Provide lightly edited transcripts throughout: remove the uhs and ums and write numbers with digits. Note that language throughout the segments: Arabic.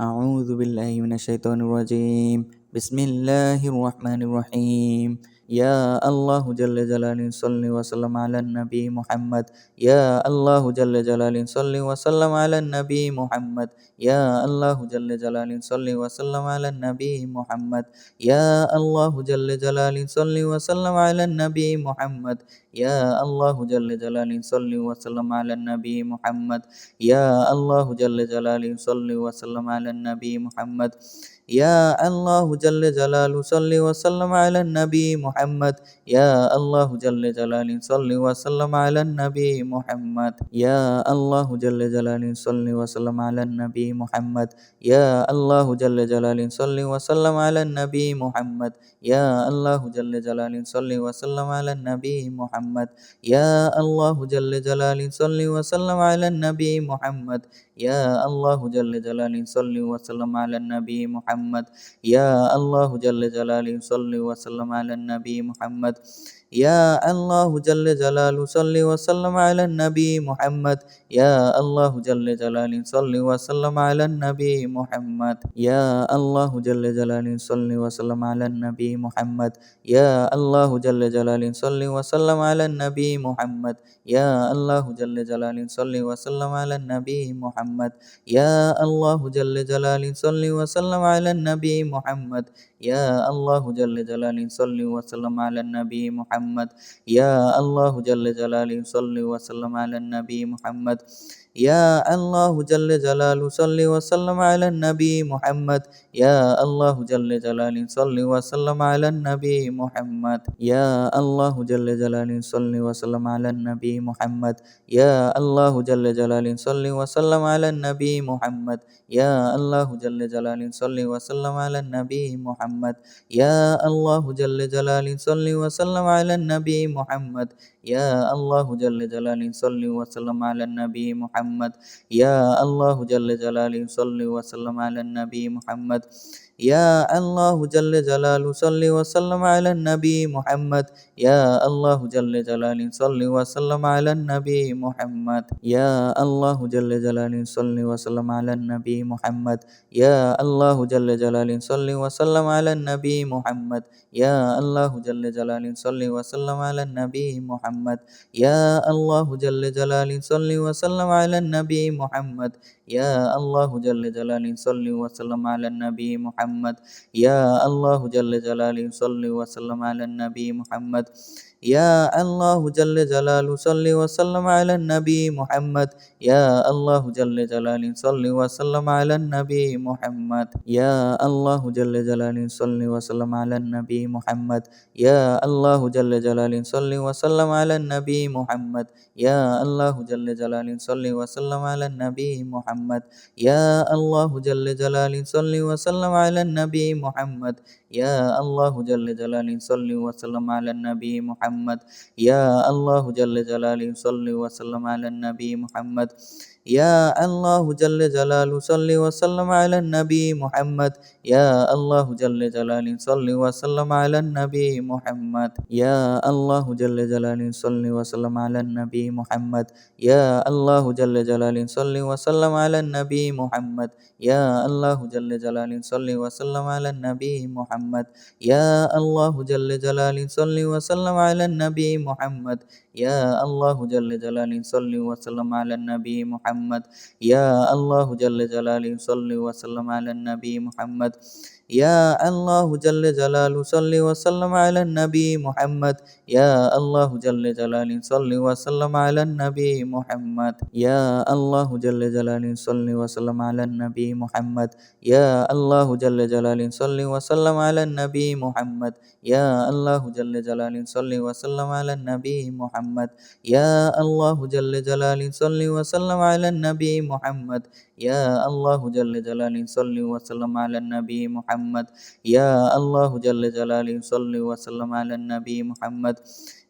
أعوذ بالله من الشيطان الرجيم. بسم الله الرحمن الرحيم. يا الله جل جلاله صل وسلم على النبي محمد. يا الله جل جلاله صل وسلم على النبي محمد. يا الله جل جلاله صل وسلم على النبي محمد. يا الله جل جلاله صل وسلم على النبي محمد. يا الله جل جلاله صل وسلم على النبي محمد. يا الله جل جلاله صل وسلم على النبي محمد. يا الله جل جلاله صل وسلم على النبي محمد. يا الله جل جلاله صل وسلم على النبي محمد. يا الله جل جلاله صل وسلم على النبي محمد. يا الله جل جلاله صل وسلم على النبي محمد. يا الله جل جلاله صل وسلم على النبي محمد. يا الله جل جلاله صل وسلم على النبي محمد. يا الله جل جلاله صل وسلم على النبي محمد. يا الله جل جلاله صل وسلم على النبي محمد. يا الله جل جلاله صل وسلم على النبي محمد. يا الله جل جلاله صل وسلم على النبي محمد. يا الله جل جلاله صل وسلم على النبي محمد. يا الله جل جلاله صل وسلم على النبي محمد. يا الله جل جلاله صل وسلم على النبي محمد. يا الله جل جلاله صل وسلم على النبي محمد. يا الله جل جلاله صل وسلم على النبي محمد. يا الله جل جلاله صل وسلم على النبي محمد. يا الله جل جلاله صل وسلم على النبي محمد. يا الله جل جلاله صل وسلم على النبي محمد. يا الله جل جلاله صل وسلم على النبي محمد. يا الله جل جلاله صل وسلم على النبي محمد. يا الله جل جلاله صل وسلم على النبي محمد. يا الله جل جلاله صل وسلم على النبي محمد. يا الله جل جلاله صل وسلم على النبي محمد. يا الله جل جلاله صل وسلم على النبي محمد. يا الله جل جلاله صل وسلم على النبي محمد. يا الله جل جلاله صل وسلم على النبي محمد. يا الله جل جلاله صل وسلم على النبي محمد. يا الله جل جلاله صل وسلم على النبي محمد. يا الله جل جلاله صل وسلم على النبي محمد. يا الله جل جلاله صل وسلم على النبي محمد. يا الله جل جلاله صل وسلم على النبي محمد. يا الله جل جلاله صل وسلم على النبي محمد. يا الله جل جلاله صل وسلم على النبي محمد. يا الله جل جلاله صل وسلم على النبي محمد. يا الله جل جلاله صل وسلم على النبي محمد. يا الله جل جلاله صل وسلم على النبي محمد. يا الله جل جلاله صل وسلم على النبي محمد. يا الله جل جلاله صل وسلم على النبي محمد. يا الله جل جلاله صل وسلم على النبي محمد. يا الله جل جلاله صل وسلم على النبي محمد. يا الله جل جلاله صل وسلم على النبي محمد. يا الله جل جلاله صل وسلم على النبي محمد. يا الله جل جلاله صل وسلم على النبي محمد. يا الله جل جلاله صل وسلم على النبي محمد. يا الله جل جلاله صل وسلم على النبي محمد. يا الله جل جلاله صل وسلم على النبي محمد. يا الله جل جلاله صل وسلم على النبي محمد. يا الله جل جلاله صل وسلم على النبي محمد. يا الله جل جلاله صل وسلم على النبي محمد. يا الله جل جلاله صل وسلم على النبي محمد. يا الله جل جلاله صل وسلم على النبي محمد. يا الله جل جلاله صل وسلم على النبي محمد. يا الله جل جلاله صل وسلم على النبي محمد. يا الله جل جلاله صل وسلم على النبي محمد. يا الله جل جلاله صل وسلم على النبي محمد. يا الله جل جلاله صل وسلم على النبي محمد.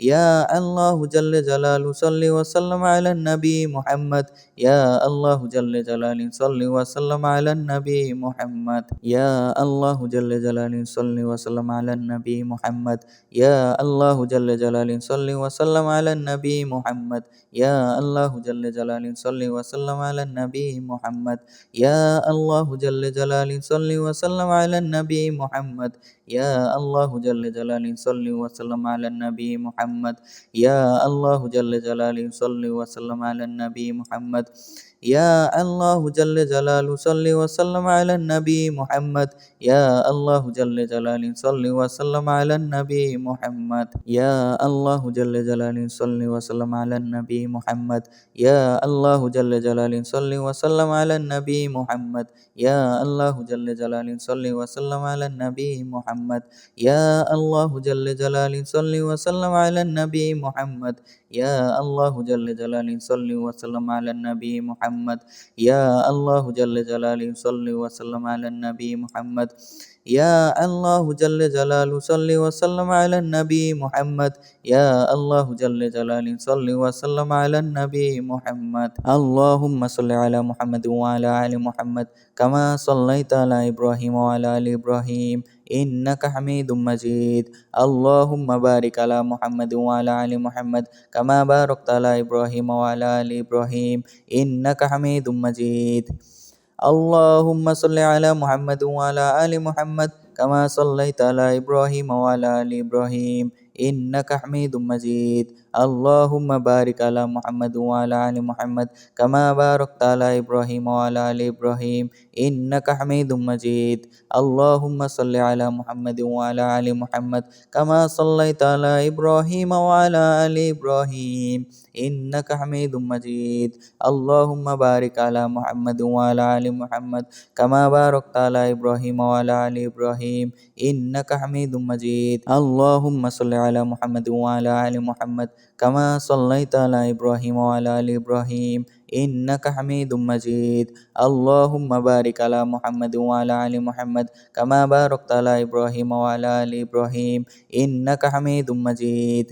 يا الله جل جلاله صل وسلم على النبي محمد يا الله جل جلاله صل وسلم على النبي محمد يا الله جل جلاله صل وسلم على النبي محمد يا الله جل جلاله صل وسلم على النبي محمد يا الله جل جلاله صل وسلم على النبي محمد يا الله جل جلاله صل وسلم على النبي محمد يا الله جل جلاله صل وسلم على النبي محمد يا الله جل جلاله صل وسلم على النبي محمد يا الله جل جلاله صل وسلم على النبي محمد يا الله جل جلاله صل وسلم على النبي محمد يا الله جل جلاله صل وسلم على النبي محمد يا الله جل جلاله صل وسلم على النبي محمد يا الله جل جلاله صل وسلم على النبي محمد يا الله جل جلاله صل وسلم على النبي محمد يا الله جل جلاله صل وسلم على النبي محمد يا الله جل جلاله صل وسلم على النبي محمد يا الله جل جلاله صل وسلم على النبي محمد يا الله جل جلاله صل وسلم على النبي محمد اللهم صل على محمد وعلى آل محمد كما صليت على إبراهيم وعلى آل إبراهيم إنك حميد مجيد اللهم بارك على محمد وعلى آل محمد كما باركت على إبراهيم وعلى آل إبراهيم إنك حميد مجيد اللهم صل على محمد وعلى آل محمد كما صليت على إبراهيم وعلى آل إبراهيم إنك حميد مجيد اللهم بارك على محمد وعلى آل محمد كما باركت على إبراهيم وعلى آل إبراهيم إنك حميد مجيد اللهم صل على محمد وعلى آل محمد كما صليت على إبراهيم وعلى آل إبراهيم إنك حميد مجيد اللهم بارك على محمد وعلى آل محمد كما باركت على إبراهيم وعلى آل إبراهيم إنك حميد مجيد اللهم صل على محمد وعلى آل محمد كما صليت على إبراهيم وعلى آل إبراهيم إنك حميد مجيد اللهم بارك على محمد وعلى آل محمد كما باركت على إبراهيم وعلى آل إبراهيم إنك حميد مجيد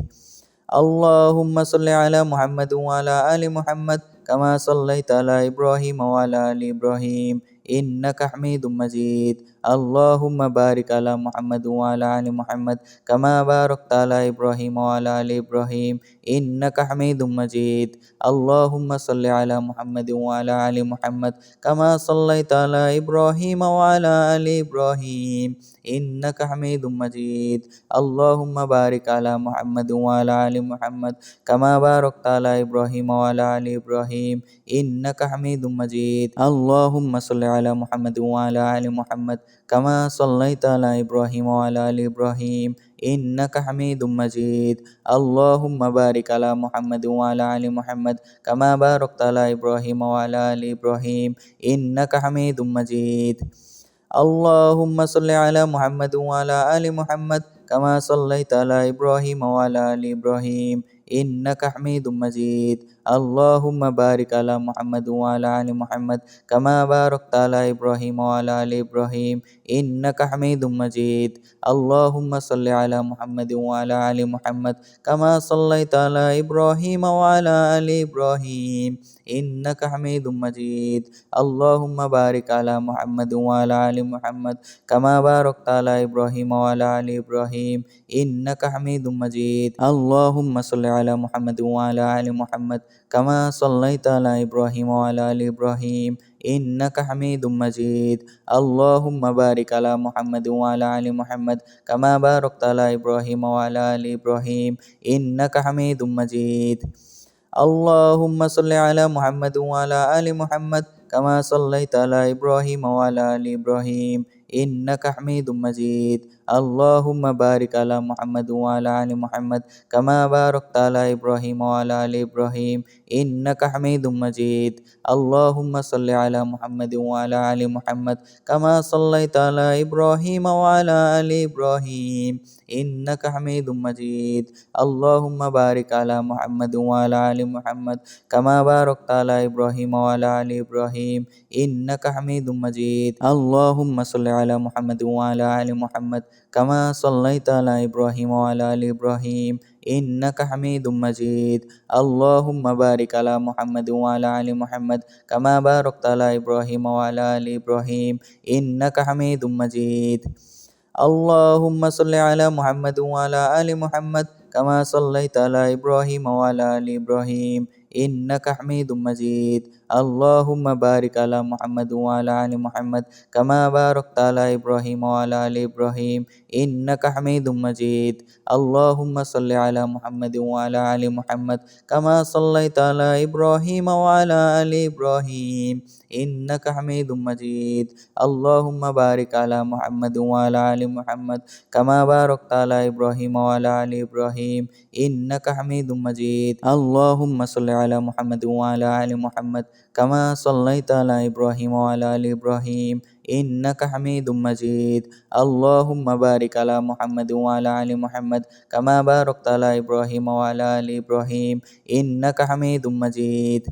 اللهم صل على محمد وعلى آل محمد كما صليت على إبراهيم وعلى آل إبراهيم إنك حميد مجيد اللهم بارك على محمد وعلى آل محمد كما باركت على إبراهيم وعلى آل إبراهيم إنك حميد مجيد اللهم صل على محمد وعلى آل محمد كما صليت على إبراهيم وعلى آل إبراهيم إنك حميد مجيد اللهم بارك على محمد وعلى آل محمد كما باركت على إبراهيم وعلى آل إبراهيم إنك حميد مجيد اللهم صل على محمد وعلى آل محمد كما صليت على إبراهيم وعلى آل إبراهيم إنك حميد مجيد اللهم بارك على محمد وعلى آل محمد كما باركت على إبراهيم وعلى آل إبراهيم إنك حميد مجيد اللهم صل على محمد وعلى آل محمد كما صليت على إبراهيم وعلى آل إبراهيم إنك حميد مجيد اللهم بارك على محمد وعلى آل محمد كما باركت على إبراهيم وعلى آل إبراهيم إنك حميد مجيد اللهم صل على محمد وعلى آل محمد كما صليت على إبراهيم وعلى آل إبراهيم إنك حميد مجيد اللهم بارك على محمد وعلى آل محمد كما باركت على إبراهيم وعلى آل إبراهيم إنك حميد مجيد اللهم صل على محمد وعلى آل محمد كما صليت على إبراهيم وعلى آل إبراهيم إنك حميد مجيد اللهم بارك على محمد وعلى آل محمد كما باركت على إبراهيم وعلى آل إبراهيم إنك حميد مجيد اللهم صل على محمد وعلى آل محمد كما صليت على إبراهيم وعلى آل إبراهيم إنك حميد مجيد اللهم بارك على محمد وعلى آل محمد كما باركت على إبراهيم وعلى آل إبراهيم إنك حميد مجيد اللهم صل على محمد وعلى آل محمد كما صليت على إبراهيم وعلى آل إبراهيم إنك حميد مجيد اللهم بارك على محمد وعلى آل محمد كما باركت على إبراهيم وعلى آل إبراهيم إنك حميد مجيد اللهم صل على محمد وعلى آل محمد كما صليت على إبراهيم وعلى آل إبراهيم إنك حميد مجيد. اللهم بارك على محمد وعلى آل محمد كما باركت على إبراهيم وعلى آل إبراهيم إنك حميد مجيد. اللهم صل على محمد وعلى آل محمد كما صليت على إبراهيم وعلى آل إبراهيم إنك حميد مجيد. اللهم بارك على محمد وعلى آل محمد كما باركت على إبراهيم وعلى آل إبراهيم إنك حميد مجيد. اللهم صل على محمد وعلى آل محمد كما صليت على إبراهيم وعلى آل إبراهيم إنك حميد مجيد. اللهم بارك على محمد وعلى آل محمد كما باركت على إبراهيم وعلى آل إبراهيم إنك حميد مجيد. اللهم صل على محمد وعلى آل محمد كما صليت على إبراهيم وعلى آل إبراهيم إنك حميد مجيد. اللهم بارك على محمد وعلى آل محمد كما باركت على إبراهيم وعلى آل إبراهيم إنك حميد مجيد.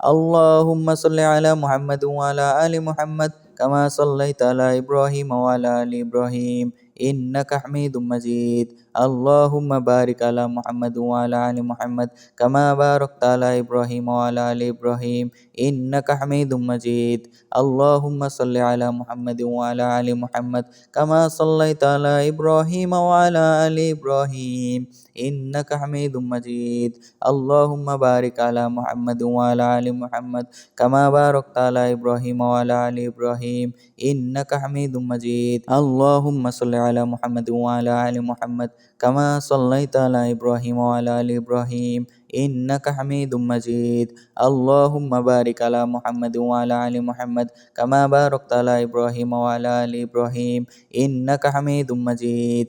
اللهم صل على محمد وعلى آل محمد كما صليت على إبراهيم وعلى آل إبراهيم إنك حميد مجيد. اللهم بارك على محمد وعلى آل محمد كما باركت على إبراهيم وعلى آل إبراهيم إنك حميد مجيد. اللهم صل على محمد وعلى آل محمد كما صليت على إبراهيم وعلى آل إبراهيم إنك حميد مجيد. اللهم بارك على محمد وعلى آل محمد كما باركت على إبراهيم وعلى آل إبراهيم إنك حميد مجيد. اللهم صل على محمد وعلى آل محمد كما صليت على إبراهيم وعلى آل إبراهيم إنك حميد مجيد. اللهم بارك على محمد وعلى آل محمد كما باركت على إبراهيم وعلى آل إبراهيم إنك حميد مجيد.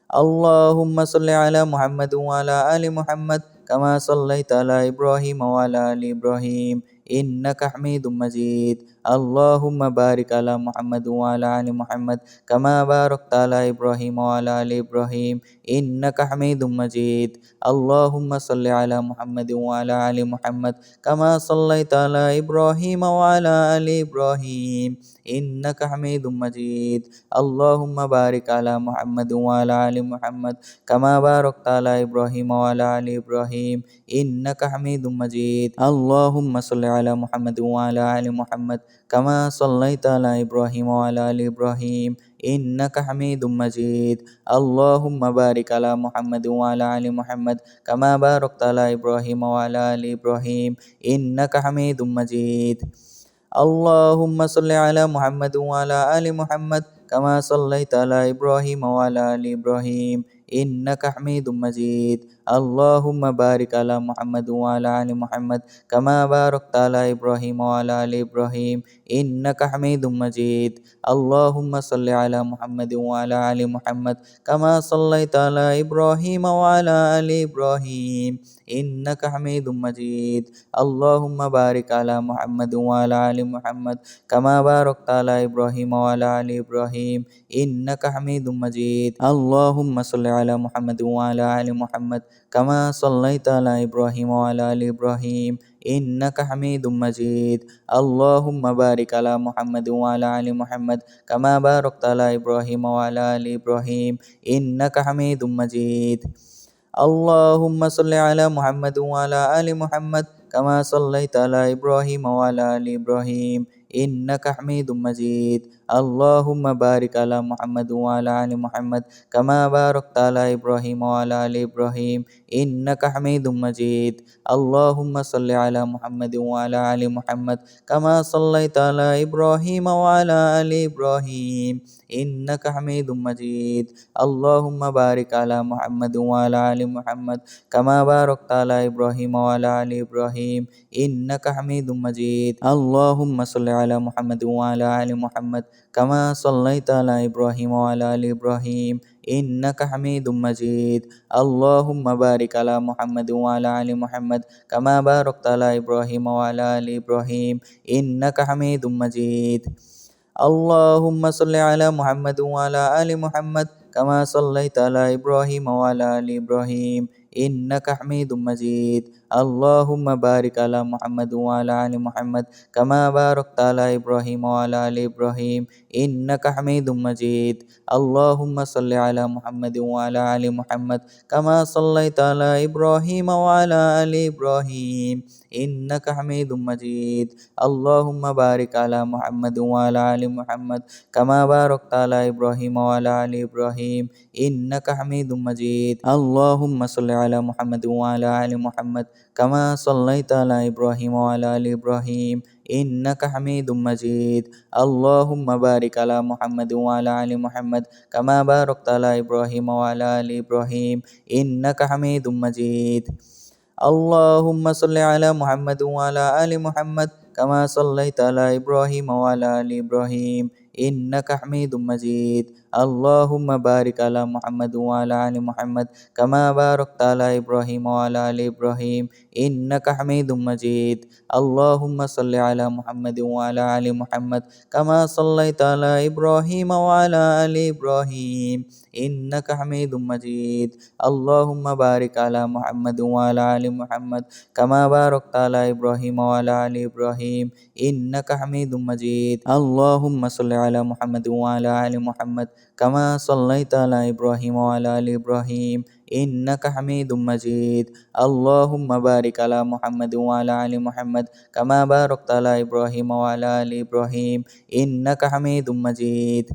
اللهم صل على محمد وعلى آل محمد كما صليت على إبراهيم وعلى آل إبراهيم إنك حميد مجيد. اللهم بارك على محمد وعلى آل محمد كما باركت على إبراهيم وعلى آل إبراهيم إنك حميد مجيد. اللهم صل على محمد وعلى آل محمد كما صليت على إبراهيم وعلى آل إبراهيم إنك حميد مجيد. اللهم بارك على محمد وعلى آل محمد كما باركت على إبراهيم وعلى آل إبراهيم إنك حميد مجيد. اللهم صل على محمد وعلى آل محمد كما صليت على إبراهيم وعلى آل إبراهيم إنك حميد مجيد. اللهم بارك على محمد وعلى آل محمد كما باركت على إبراهيم وعلى آل إبراهيم إنك حميد مجيد. اللهم صل على محمد وعلى آل محمد كما صليت على إبراهيم وعلى آل إبراهيم إنك حميد مجيد. اللهم بارك على محمد وعلى آل محمد كما باركت على إبراهيم وعلى آل إبراهيم إنك حميد مجيد. اللهم صل على محمد وعلى آل محمد كما صليت على إبراهيم وعلى آل إبراهيم إنك حميد مجيد. اللهم بارك على محمد وعلى آل محمد كما باركت على إبراهيم وعلى آل إبراهيم إنك حميد مجيد. اللهم صل على محمد وعلى آل محمد كما صليت على إبراهيم وعلى آل إبراهيم إنك حميد مجيد. اللهم بارك على محمد وعلى آل محمد كما باركت على إبراهيم وعلى آل إبراهيم إنك حميد مجيد. اللهم صل على محمد وعلى آل محمد كما صليت على إبراهيم وعلى آل إبراهيم إنك حميد مجيد. اللهم بارك على محمد وعلى آل محمد كما باركت على إبراهيم وعلى آل إبراهيم إنك حميد مجيد. اللهم صل على محمد وعلى آل محمد كما صليت على إبراهيم وعلى آل إبراهيم إنك حميد مجيد. اللهم بارك على محمد وعلى آل محمد كما باركت على إبراهيم وعلى آل إبراهيم إنك حميد مجيد. اللهم صل على محمد وعلى آل محمد كما صليت على إبراهيم وعلى آل إبراهيم إنك حميد مجيد. اللهم بارك على محمد وعلى آل محمد كما باركت على إبراهيم وعلى آل إبراهيم إنك حميد مجيد. اللهم صل على محمد وعلى آل محمد كما صليت على إبراهيم وعلى آل إبراهيم إنك حميد مجيد. اللهم بارك على محمد وعلى آل محمد كما باركت على إبراهيم وعلى آل إبراهيم إنك حميد مجيد. اللهم صل على محمد وعلى آل محمد كما صليت على إبراهيم وعلى آل إبراهيم إنك حميد مجيد. اللهم بارك على محمد وعلى آل محمد كما باركت على إبراهيم وعلى آل إبراهيم إنك حميد مجيد. اللهم صل على محمد وعلى آل محمد كما صليت على إبراهيم وعلى آل إبراهيم إنك حميد مجيد. اللهم بارك على محمد وعلى آل محمد كما باركت على إبراهيم وعلى آل إبراهيم إنك حميد مجيد. اللهم صل على محمد وعلى آل محمد كما صليت على إبراهيم وعلى آل إبراهيم إنك حميد مجيد. اللهم بارك على محمد وعلى آل محمد كما باركت على إبراهيم وعلى آل إبراهيم إنك حميد مجيد. اللهم صل على محمد وعلى آل محمد كما صليت على إبراهيم وعلى آل إبراهيم إنك حميد مجيد. اللهم بارك على محمد وعلى آل محمد كما باركت على إبراهيم وعلى آل إبراهيم إنك حميد مجيد. اللهم صل على محمد وعلى آل محمد كما صليت على إبراهيم وعلى آل إبراهيم إنك حميد مجيد. اللهم بارك على محمد وعلى آل محمد كما باركت على إبراهيم وعلى آل إبراهيم إنك حميد مجيد.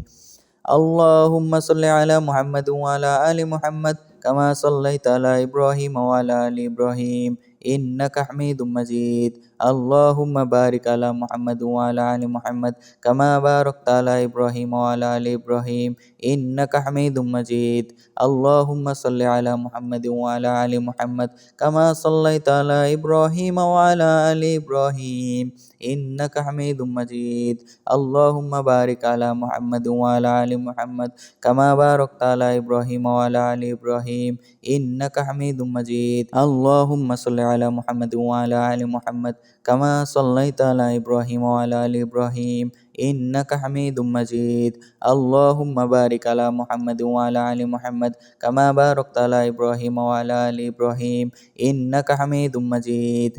اللهم صل على محمد وعلى آل محمد كما صليت على إبراهيم وعلى آل إبراهيم إنك حميد مجيد. اللهم بارك على محمد وعلى آل محمد كما باركت على إبراهيم وعلى آل إبراهيم إنك حميد مجيد. اللهم صل على محمد وعلى آل محمد كما صليت على إبراهيم وعلى آل إبراهيم إنك حميد مجيد. اللهم بارك على محمد وعلى آل محمد كما باركت على إبراهيم وعلى آل إبراهيم إنك حميد مجيد. اللهم صل على محمد وعلى آل محمد كما صليت على إبراهيم وعلى آل إبراهيم إنك حميد مجيد. اللهم بارك على محمد وعلى آل محمد كما باركت على إبراهيم وعلى آل إبراهيم إنك حميد مجيد.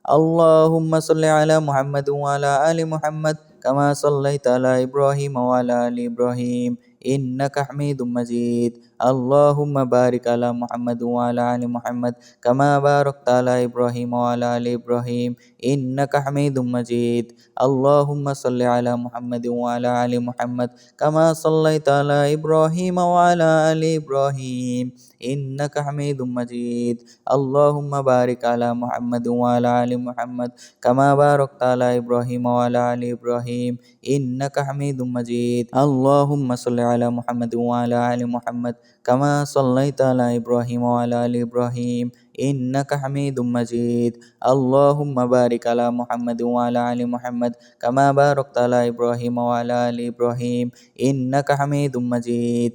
اللهم صل على محمد وعلى آل محمد كما صليت على إبراهيم وعلى آل إبراهيم إنك حميد مجيد. اللهم بارك على محمد وعلى آل محمد كما باركت على إبراهيم وعلى آل إبراهيم إنك حميد مجيد. اللهم صل على محمد وعلى آل محمد كما صليت على إبراهيم وعلى آل إبراهيم إنك حميد مجيد. اللهم بارك على محمد وعلى آل محمد كما باركت على إبراهيم وعلى آل إبراهيم إنك حميد مجيد. اللهم صل على محمد وعلى آل محمد كما صليت على إبراهيم وعلى آل إبراهيم إنك حميد مجيد. اللهم بارك على محمد وعلى آل محمد كما باركت على إبراهيم وعلى آل إبراهيم إنك حميد مجيد.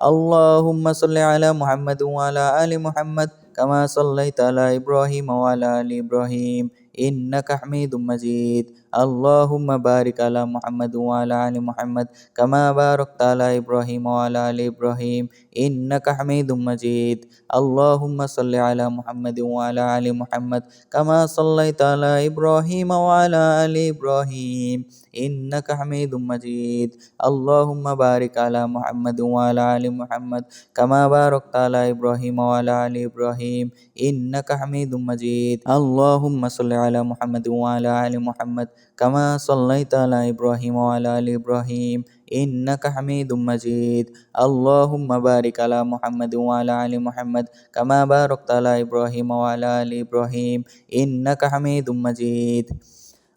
اللهم صل على محمد وعلى آل محمد كما صليت على إبراهيم وعلى آل إبراهيم إنك حميد مجيد. اللهم بارك على محمد وعلى آل محمد كما باركت على إبراهيم وعلى آل إبراهيم إنك حميد مجيد. اللهم صل على محمد وعلى آل محمد كما صليت على إبراهيم وعلى آل إبراهيم إنك حميد مجيد. اللهم بارك على محمد وعلى آل محمد كما باركت على إبراهيم وعلى آل إبراهيم إنك حميد مجيد. اللهم صل على محمد وعلى آل محمد كما صليت على إبراهيم وعلى آل إبراهيم إنك حميد مجيد. اللهم بارك على محمد وعلى آل محمد كما باركت على إبراهيم وعلى آل إبراهيم إنك حميد مجيد.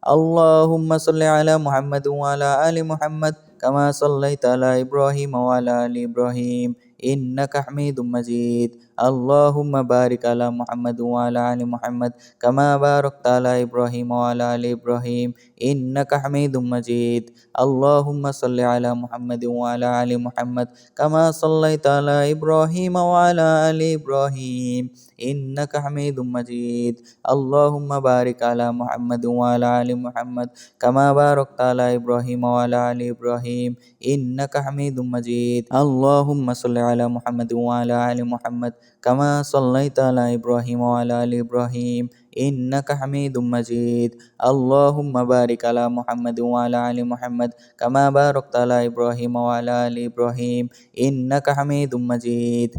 اللهم صل على محمد وعلى آل محمد كما صليت على إبراهيم وعلى آل إبراهيم إنك حميد مجيد. اللهم بارك على محمد وعلى آل محمد كما باركت على إبراهيم وعلى آل إبراهيم إنك حميد مجيد. اللهم صل على محمد وعلى آل محمد كما صليت على إبراهيم وعلى آل إبراهيم إنك حميد مجيد. اللهم بارك على محمد وعلى آل محمد كما باركت على إبراهيم وعلى آل إبراهيم إنك حميد مجيد. اللهم صل على محمد وعلى آل محمد كما صليت على إبراهيم وعلى آل إبراهيم إنك حميد مجيد اللهم بارك على محمد وعلى آل محمد كما باركت على إبراهيم وعلى آل إبراهيم إنك حميد مجيد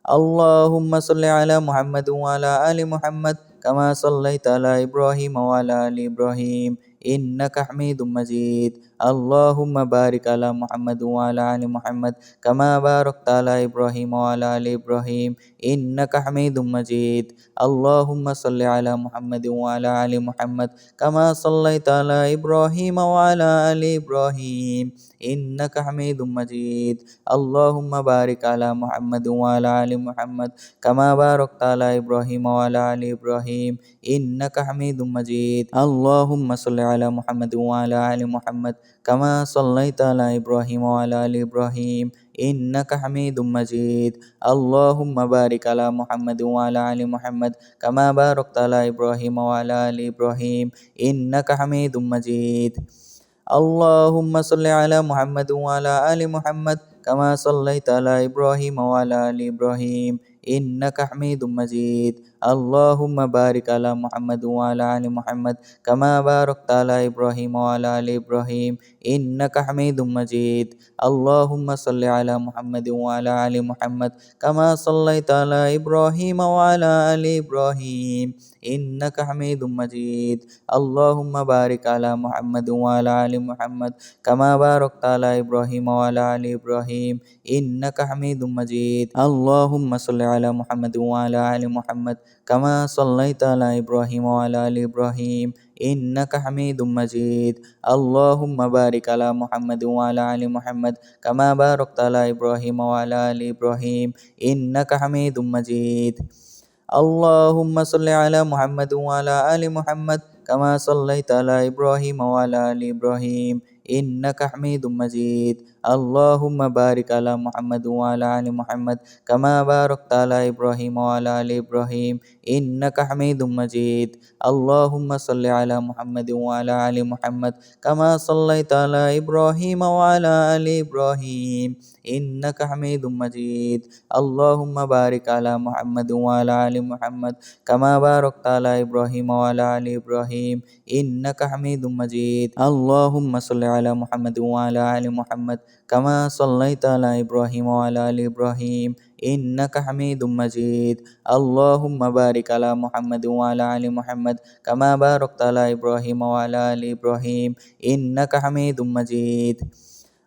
اللهم صل على محمد وعلى آل محمد كما صليت على إبراهيم وعلى آل إبراهيم إنك حميد مجيد اللهم بارك على محمد وعلى آل محمد كما باركت على إبراهيم وعلى آل إبراهيم إنك حميد مجيد اللهم صل على محمد وعلى آل محمد كما صليت على إبراهيم وعلى آل إبراهيم إنك حميد مجيد اللهم بارك على محمد وعلى آل محمد كما باركت على إبراهيم وعلى آل إبراهيم إنك حميد مجيد اللهم صل على محمد وعلى آل محمد كما صليت على إبراهيم وعلى آل إبراهيم إنك حميد مجيد اللهم بارك على محمد وعلى آل محمد كما باركت على إبراهيم وعلى آل إبراهيم إنك حميد مجيد اللهم صل على محمد وعلى آل محمد كما صليت على إبراهيم وعلى آل إبراهيم إنك حميد مجيد اللهم بارك على محمد وعلى آل محمد كما باركت على إبراهيم وعلى آل إبراهيم إنك حميد مجيد اللهم صل على محمد وعلى آل محمد كما صليت على إبراهيم وعلى آل إبراهيم إنك حميد مجيد اللهم بارك على محمد وعلى آل محمد كما باركت على إبراهيم وعلى آل إبراهيم إنك حميد مجيد اللهم صل على محمد وعلى آل محمد كما صليت على إبراهيم وعلى آل إبراهيم إنك حميد مجيد اللهم بارك على محمد وعلى آل محمد كما باركت على إبراهيم وعلى آل إبراهيم إنك حميد مجيد اللهم صل على محمد وعلى آل محمد كما صليت على إبراهيم وعلى آل إبراهيم إنك حميد مجيد اللهم بارك على محمد وعلى آل محمد كما باركت على إبراهيم وعلى آل إبراهيم إنك حميد مجيد اللهم صل على محمد وعلى آل محمد كما صليت على إبراهيم وعلى آل إبراهيم إنك حميد مجيد اللهم بارك على محمد وعلى آل محمد كما باركت على إبراهيم وعلى آل إبراهيم إنك حميد مجيد اللهم صل على محمد وعلى آل محمد كما صليت على إبراهيم وعلى آل إبراهيم إنك حميد مجيد اللهم بارك على محمد وعلى آل محمد كما باركت على إبراهيم وعلى آل إبراهيم إنك حميد مجيد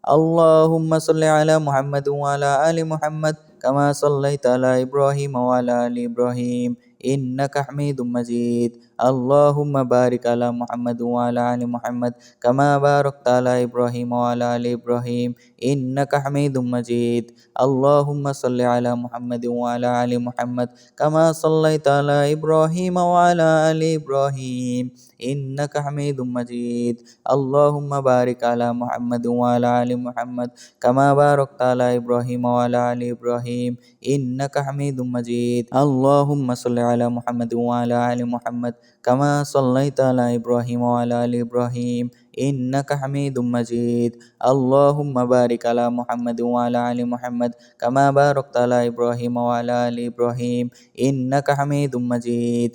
اللهم صل على محمد وعلى آل محمد كما صليت على إبراهيم وعلى آل إبراهيم إنك حميد مجيد اللهم بارك على محمد وعلى آل محمد كما باركت على إبراهيم وعلى آل إبراهيم إنك حميد مجيد اللهم صل على محمد وعلى آل محمد كما صليت على إبراهيم وعلى آل إبراهيم إنك حميد مجيد اللهم بارك على محمد وعلى آل محمد كما باركت على إبراهيم وعلى آل إبراهيم إنك حميد مجيد اللهم صل على محمد وعلى آل محمد كما صليت على إبراهيم وعلى آل إبراهيم إنك حميد مجيد اللهم بارك على محمد وعلى آل محمد كما باركت على إبراهيم وعلى آل إبراهيم إنك حميد مجيد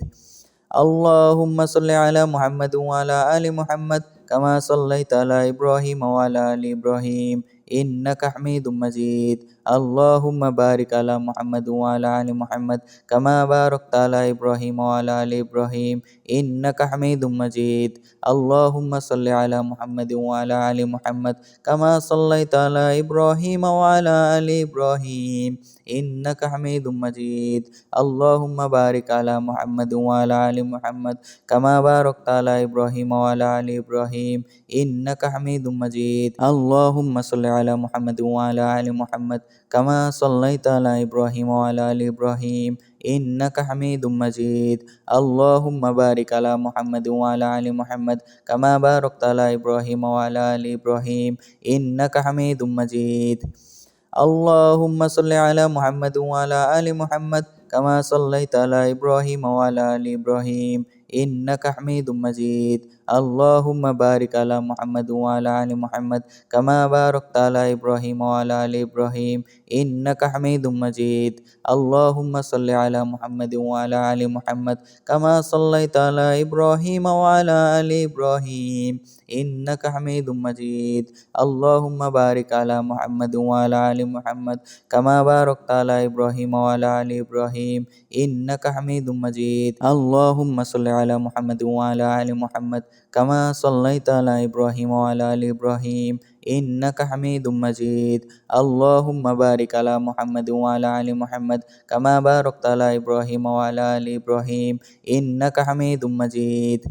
اللهم صل على محمد وعلى آل محمد كما صليت على إبراهيم وعلى آل إبراهيم إنك حميد مجيد اللهم بارك على محمد وعلى آل محمد كما باركت على إبراهيم وعلى آل إبراهيم إنك حميد مجيد اللهم صل على محمد وعلى آل محمد كما صليت على إبراهيم وعلى آل إبراهيم إنك حميد مجيد اللهم بارك على محمد وعلى آل محمد كما باركت على إبراهيم وعلى آل إبراهيم إنك حميد مجيد اللهم صل على محمد وعلى آل محمد كما صليت على إبراهيم وعلى آل إبراهيم إنك حميد مجيد اللهم بارك على محمد وعلى آل محمد كما باركت على إبراهيم وعلى آل إبراهيم إنك حميد مجيد اللهم صل على محمد وعلى آل محمد كما صليت على إبراهيم وعلى آل إبراهيم إنك حميد مجيد اللهم بارك على محمد وعلى آل محمد كما باركت على إبراهيم وعلى آل إبراهيم إنك حميد مجيد. اللهم صل على محمد وعلى آل محمد كما صليت على إبراهيم وعلى آل إبراهيم إنك حميد مجيد. اللهم بارك على محمد وعلى آل محمد كما باركت على إبراهيم وعلى آل إبراهيم إنك حميد مجيد. اللهم صل على محمد وعلى آل محمد كما صليت على إبراهيم وعلى آل إبراهيم إنك حميد مجيد. اللهم بارك على محمد وعلى آل محمد كما باركت على إبراهيم وعلى آل إبراهيم إنك حميد مجيد.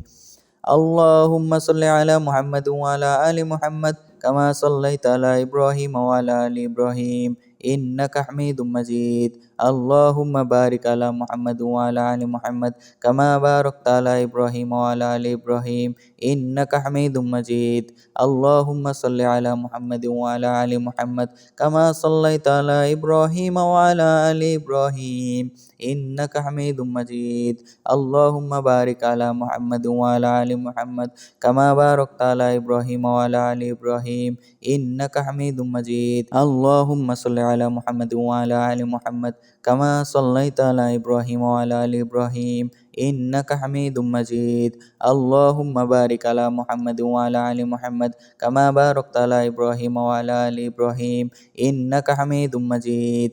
اللهم صل على محمد وعلى آل محمد كما صليت على إبراهيم وعلى آل إبراهيم إنك حميد مجيد. اللهم بارك على محمد وعلى آل محمد كما باركت على إبراهيم وعلى آل إبراهيم إنك حميد مجيد. اللهم صل على محمد وعلى آل محمد كما صليت على إبراهيم وعلى آل إبراهيم إنك حميد مجيد. اللهم بارك على محمد وعلى آل محمد كما باركت على إبراهيم وعلى آل إبراهيم إنك حميد مجيد. اللهم صل على محمد وعلى آل محمد كما صليت على إبراهيم وعلى آل إبراهيم إنك حميد مجيد. اللهم بارك على محمد وعلى آل محمد كما باركت على إبراهيم وعلى آل إبراهيم إنك حميد مجيد.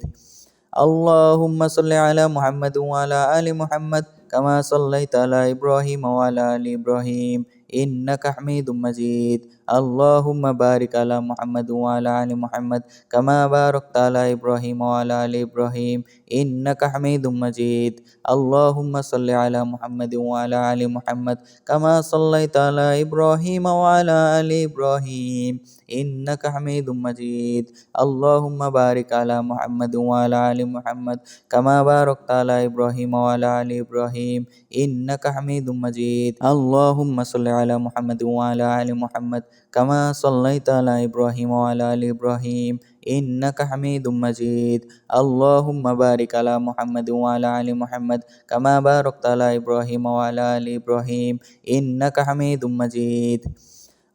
اللهم صل على محمد وعلى آل محمد كما صليت على إبراهيم وعلى آل إبراهيم إنك حميد مجيد. اللهم بارك على محمد وعلى آل محمد كما باركت على إبراهيم وعلى آل إبراهيم إنك حميد مجيد. اللهم صل على محمد وعلى آل محمد كما صليت على إبراهيم وعلى آل إبراهيم إنك حميد مجيد. اللهم بارك على محمد وعلى آل محمد كما باركت على إبراهيم وعلى آل إبراهيم إنك حميد مجيد. اللهم صل على محمد وعلى آل محمد كما صليت على إبراهيم وعلى آل إبراهيم إنك حميد مجيد. اللهم بارك على محمد وعلى آل محمد كما باركت على إبراهيم وعلى آل إبراهيم إنك حميد مجيد.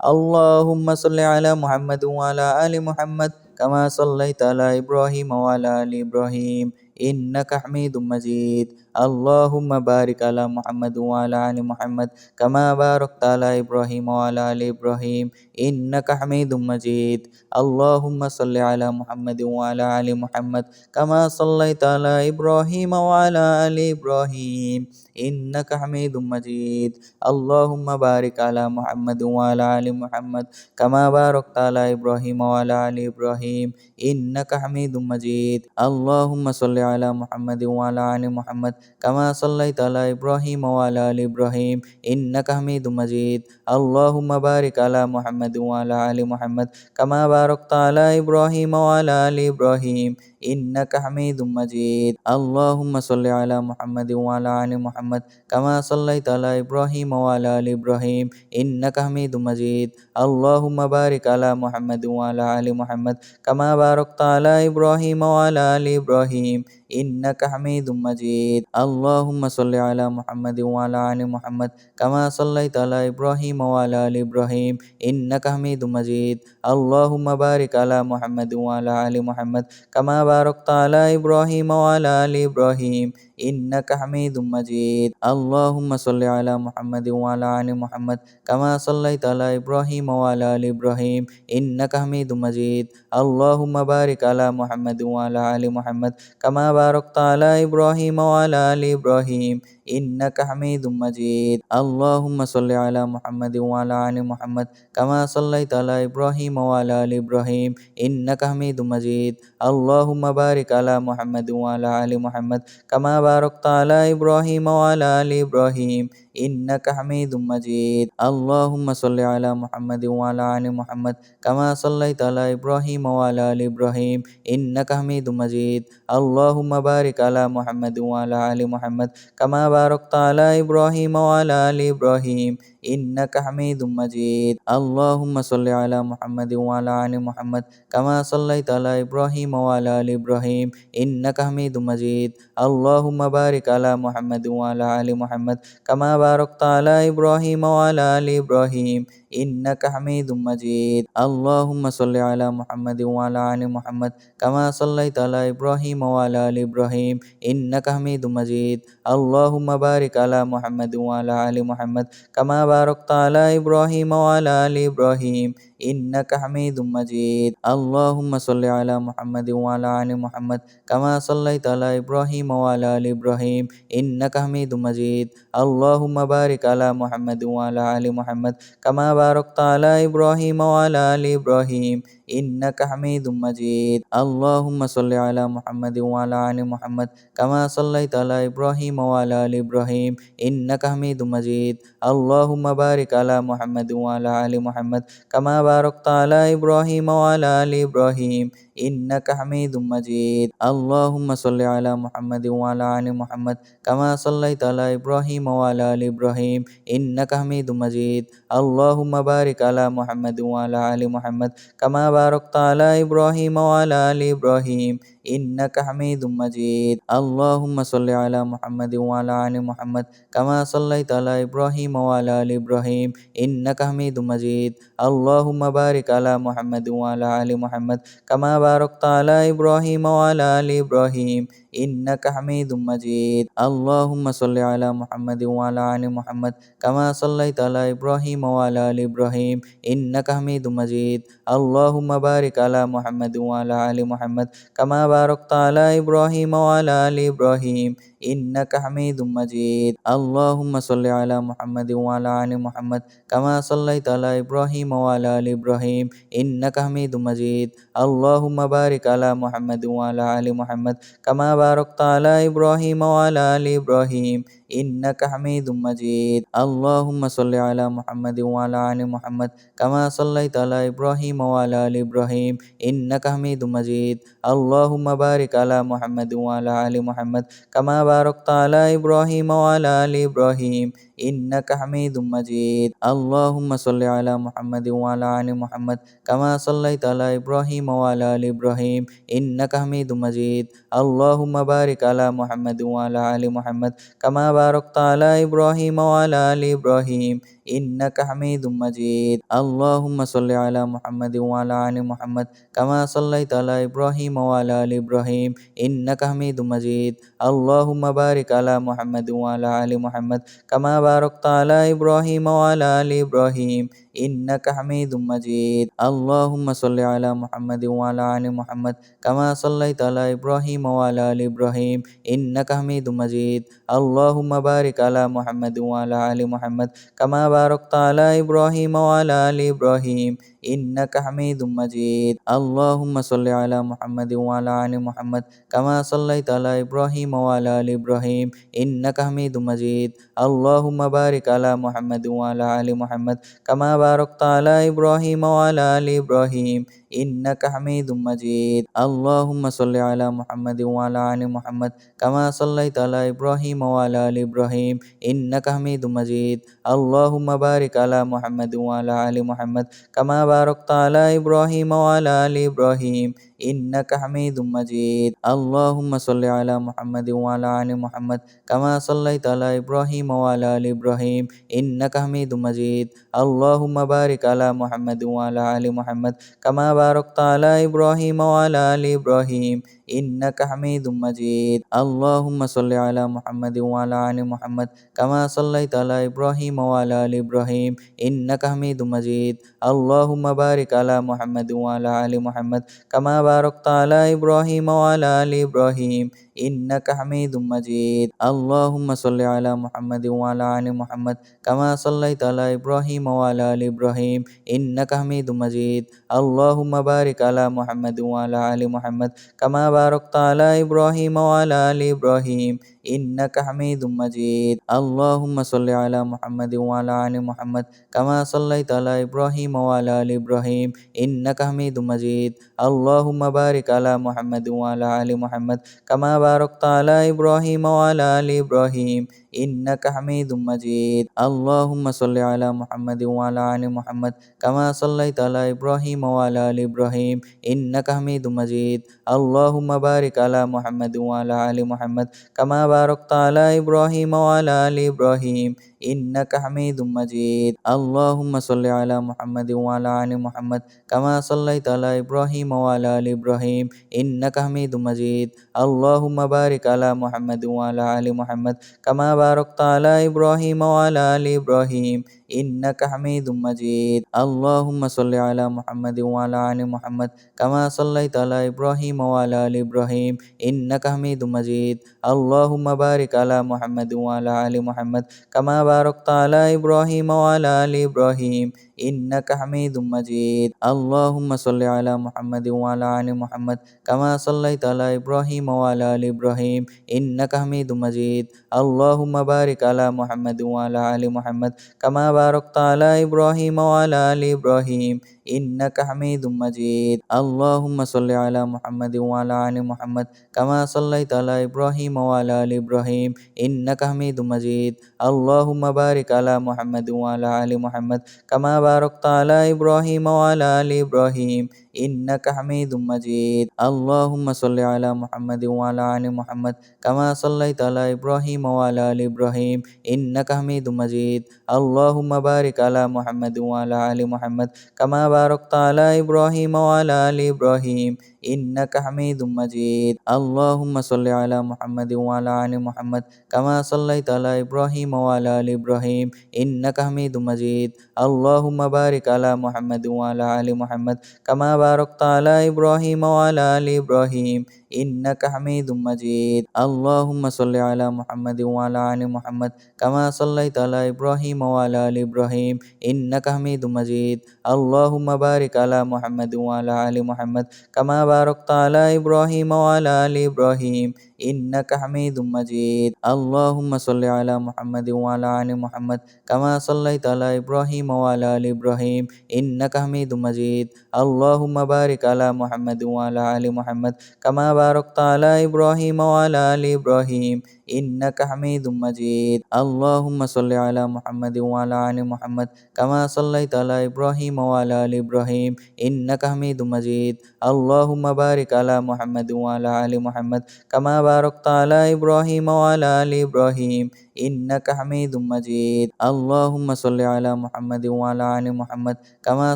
اللهم صل على محمد وعلى آل محمد كما صليت على إبراهيم وعلى آل إبراهيم إنك حميد مجيد. اللهم بارك على محمد وعلى آل محمد كما باركت على إبراهيم وعلى آل إبراهيم إنك حميد مجيد. اللهم صل على محمد وعلى آل محمد كما صليت على إبراهيم وعلى آل إبراهيم إنك حميد مجيد. اللهم بارك على محمد وعلى آل محمد كما باركت على إبراهيم وعلى آل إبراهيم إنك حميد مجيد. اللهم صل على محمد وعلى آل محمد كما صليت على إبراهيم وعلى آل إبراهيم إنك حميد مجيد. اللهم بارك على محمد وعلى آل محمد كما باركت على إبراهيم وعلى آل إبراهيم إنك حميد مجيد. اللهم صل على محمد وعلى آل محمد كما صليت على إبراهيم وعلى آل إبراهيم إنك حميد مجيد. اللهم بارك على محمد وعلى آل محمد كما باركت على إبراهيم وعلى آل إبراهيم إنك حميد مجيد. اللهم صل على محمد وعلى آل محمد كما صليت على إبراهيم وعلى آل إبراهيم إنك حميد مجيد. اللهم بارك على محمد وعلى آل محمد كما باركت على إبراهيم وعلى آل إبراهيم إنك حميد مجيد. اللهم صل على محمد وعلى آل محمد كما صليت على إبراهيم وعلى آل إبراهيم إنك حميد مجيد. اللهم بارك على محمد وعلى آل محمد كما باركت على إبراهيم وعلى آل إبراهيم إنك حميد مجيد. اللهم صل على محمد وعلى آل محمد كما صليت على إبراهيم وعلى آل إبراهيم إنك حميد مجيد. اللهم بارك على محمد وعلى آل محمد كما باركت على إبراهيم وعلى آل إبراهيم إنك حميد مجيد. اللهم صل على محمد وعلى آل محمد كما صليت على إبراهيم وعلى آل إبراهيم إنك حميد مجيد. اللهم اللهم بارك على محمد وعلى آل محمد كما باركت على إبراهيم وعلى آل إبراهيم إنك حميد مجيد. اللهم صل على محمد وعلى آل محمد كما صليت على إبراهيم وعلى آل إبراهيم إنك حميد مجيد. اللهم بارك على محمد وعلى آل محمد كما باركت على إبراهيم وعلى آل إبراهيم إنك حميد مجيد. اللهم صل على محمد وعلى آل محمد كما صليت على إبراهيم وعلى آل إبراهيم إنك حميد مجيد. اللهم بارك على محمد وعلى آل محمد كما باركت على إبراهيم وعلى آل إبراهيم إنك حميد مجيد. اللهم صل على محمد وعلى آل محمد كما صليت على إبراهيم وعلى آل إبراهيم إنك حميد مجيد. اللهم بارك على محمد وعلى آل محمد كما باركت على إبراهيم وعلى آل إبراهيم إنك حميد مجيد. اللهم صل على محمد وعلى آل محمد كما صليت على إبراهيم وعلى آل إبراهيم إنك حميد مجيد. اللهم بارك على محمد وعلى آل محمد كما باركت على إبراهيم وعلى آل إبراهيم إنك حميد مجيد. اللهم صل على محمد وعلى آل محمد كما صليت على إبراهيم وعلى آل إبراهيم إنك حميد مجيد. اللهم بارك على محمد وعلى آل محمد كما باركت على إبراهيم وعلى آل إبراهيم إنك حميد مجيد. اللهم صل على محمد وعلى آل محمد كما صليت على إبراهيم وعلى آل إبراهيم إنك حميد مجيد. اللهم بارك على محمد وعلى آل محمد كما باركت على إبراهيم وعلى آل إبراهيم إنك حميد مجيد. اللهم صل على محمد وعلى آل محمد كما صليت على إبراهيم وعلى آل إبراهيم إنك حميد مجيد. اللهم بارك على محمد وعلى آل محمد كما باركت على إبراهيم وعلى آل إبراهيم إنك حميد مجيد. اللهم صل على محمد وعلى آل محمد كما صليت على إبراهيم وعلى آل إبراهيم إنك حميد مجيد. اللهم بارك على محمد وعلى آل محمد كما باركت على إبراهيم وعلى آل إبراهيم إنك حميد مجيد. اللهم صل على محمد وعلى آل محمد كما صليت على إبراهيم وعلى آل إبراهيم إنك حميد مجيد. اللهم بارك على محمد وعلى آل محمد كما باركت على إبراهيم وعلى آل إبراهيم إنك حميد مجيد. اللهم صل على محمد وعلى آل محمد كما صليت على إبراهيم وعلى آل إبراهيم إنك حميد مجيد. اللهم بارك على محمد وعلى آل محمد كما باركت على إبراهيم وعلى آل إبراهيم إنك حميد مجيد. اللهم صل على محمد وعلى آل محمد كما صليت على إبراهيم وعلى آل إبراهيم إنك حميد مجيد. اللهم بارك على محمد وعلى آل محمد كما باركت على إبراهيم وعلى آل إبراهيم إنك حميد مجيد. اللهم صل على محمد وعلى آل محمد كما صليت على إبراهيم وعلى آل إبراهيم إنك حميد مجيد. اللهم بارك على محمد وعلى آل محمد كما باركت على إبراهيم وعلى آل إبراهيم إنك حميد مجيد. اللهم صل على محمد وعلى آل محمد كما صليت على إبراهيم وعلى آل إبراهيم إنك حميد مجيد. اللهم بارك على محمد وعلى آل محمد كما باركت على إبراهيم وعلى آل إبراهيم إنك حميد مجيد. اللهم صل على محمد وعلى آل محمد كما صليت على إبراهيم وعلى آل إبراهيم إنك حميد مجيد. اللهم بارك على محمد وعلى آل محمد كما باركت على إبراهيم وعلى آل إبراهيم إنك حميد مجيد. اللهم صل على محمد وعلى آل محمد كما صليت على إبراهيم وعلى آل إبراهيم إنك حميد مجيد. اللهم بارك على محمد وعلى آل محمد كما باركت على إبراهيم وعلى آل إبراهيم إنك حميد مجيد. اللهم صل على محمد وعلى آل محمد كما صليت على إبراهيم وعلى آل إبراهيم إنك حميد مجيد. اللهم بارك على محمد وعلى آل محمد كما باركت على إبراهيم وعلى آل إبراهيم إنك حميد مجيد. اللهم صل على محمد وعلى آل محمد كما صليت على إبراهيم وعلى آل إبراهيم إنك حميد مجيد. اللهم بارك على محمد وعلى آل محمد كما باركت على إبراهيم وعلى آل إبراهيم إنك حميد مجيد. اللهم صل على محمد وعلى آل محمد كما صليت على إبراهيم وعلى آل إبراهيم إنك حميد مجيد. اللهم بارك على محمد وعلى آل محمد كما باركت على إبراهيم وعلى آل إبراهيم إنك حميد مجيد. اللهم صل على محمد وعلى آل محمد كما صليت على إبراهيم وعلى آل إبراهيم إنك حميد مجيد. اللهم بارك على محمد وعلى آل محمد كما باركت على إبراهيم وعلى آل إبراهيم إنك حميد مجيد. اللهم صل على محمد وعلى آل محمد كما صليت على إبراهيم وعلى آل إبراهيم إنك حميد مجيد. اللهم بارك على محمد وعلى آل محمد كما باركت على إبراهيم وعلى آل إبراهيم إنك حميد مجيد. اللهم صل على محمد وعلى آل محمد كما صليت على إبراهيم وعلى آل إبراهيم إنك حميد مجيد. اللهم بارك على محمد وعلى آل محمد كما باركت على إبراهيم وعلى آل إبراهيم إنك حميد مجيد. اللهم صل على محمد وعلى آل محمد كما صليت على إبراهيم وعلى آل إبراهيم إنك حميد مجيد. اللهم بارك على محمد وعلى آل محمد كما باركت على إبراهيم وعلى آل إبراهيم إنك حميد مجيد. اللهم صل على محمد وعلى آل محمد كما صليت على إبراهيم وعلى آل إبراهيم إنك حميد مجيد. اللهم بارك على محمد وعلى آل محمد كما باركت على إبراهيم وعلى آل إبراهيم إنك حميد مجيد. اللهم صل على محمد وعلى آل محمد كما صليت على إبراهيم وعلى آل إبراهيم إنك حميد مجيد. اللهم بارك على محمد وعلى آل محمد كما باركت على إبراهيم وعلى آل إبراهيم إنك حميد مجيد. اللهم صل على محمد وعلى آل محمد كما صليت على إبراهيم وعلى آل إبراهيم إنك حميد مجيد. اللهم بارك على محمد وعلى آل محمد كما باركت على إبراهيم وعلى آل إبراهيم إنك حميد مجيد. اللهم صل على محمد وعلى آل محمد كما صليت على إبراهيم وعلى آل إبراهيم إنك حميد مجيد. اللهم بارك على محمد وعلى آل محمد كما باركت على إبراهيم وعلى آل إبراهيم إنك حميد مجيد. اللهم صل على محمد وعلى آل محمد كما صليت على إبراهيم وعلى آل إبراهيم إنك حميد مجيد. اللهم بارك على محمد وعلى آل محمد كما باركت على إبراهيم وعلى آل إبراهيم إنك حميد مجيد. اللهم صل على محمد وعلى آل محمد كما صليت على إبراهيم وعلى آل إبراهيم إنك حميد مجيد. اللهم بارك على محمد وعلى آل محمد كما باركت على إبراهيم وعلى آل إبراهيم إنك حميد مجيد. اللهم صل على محمد وعلى آل محمد كما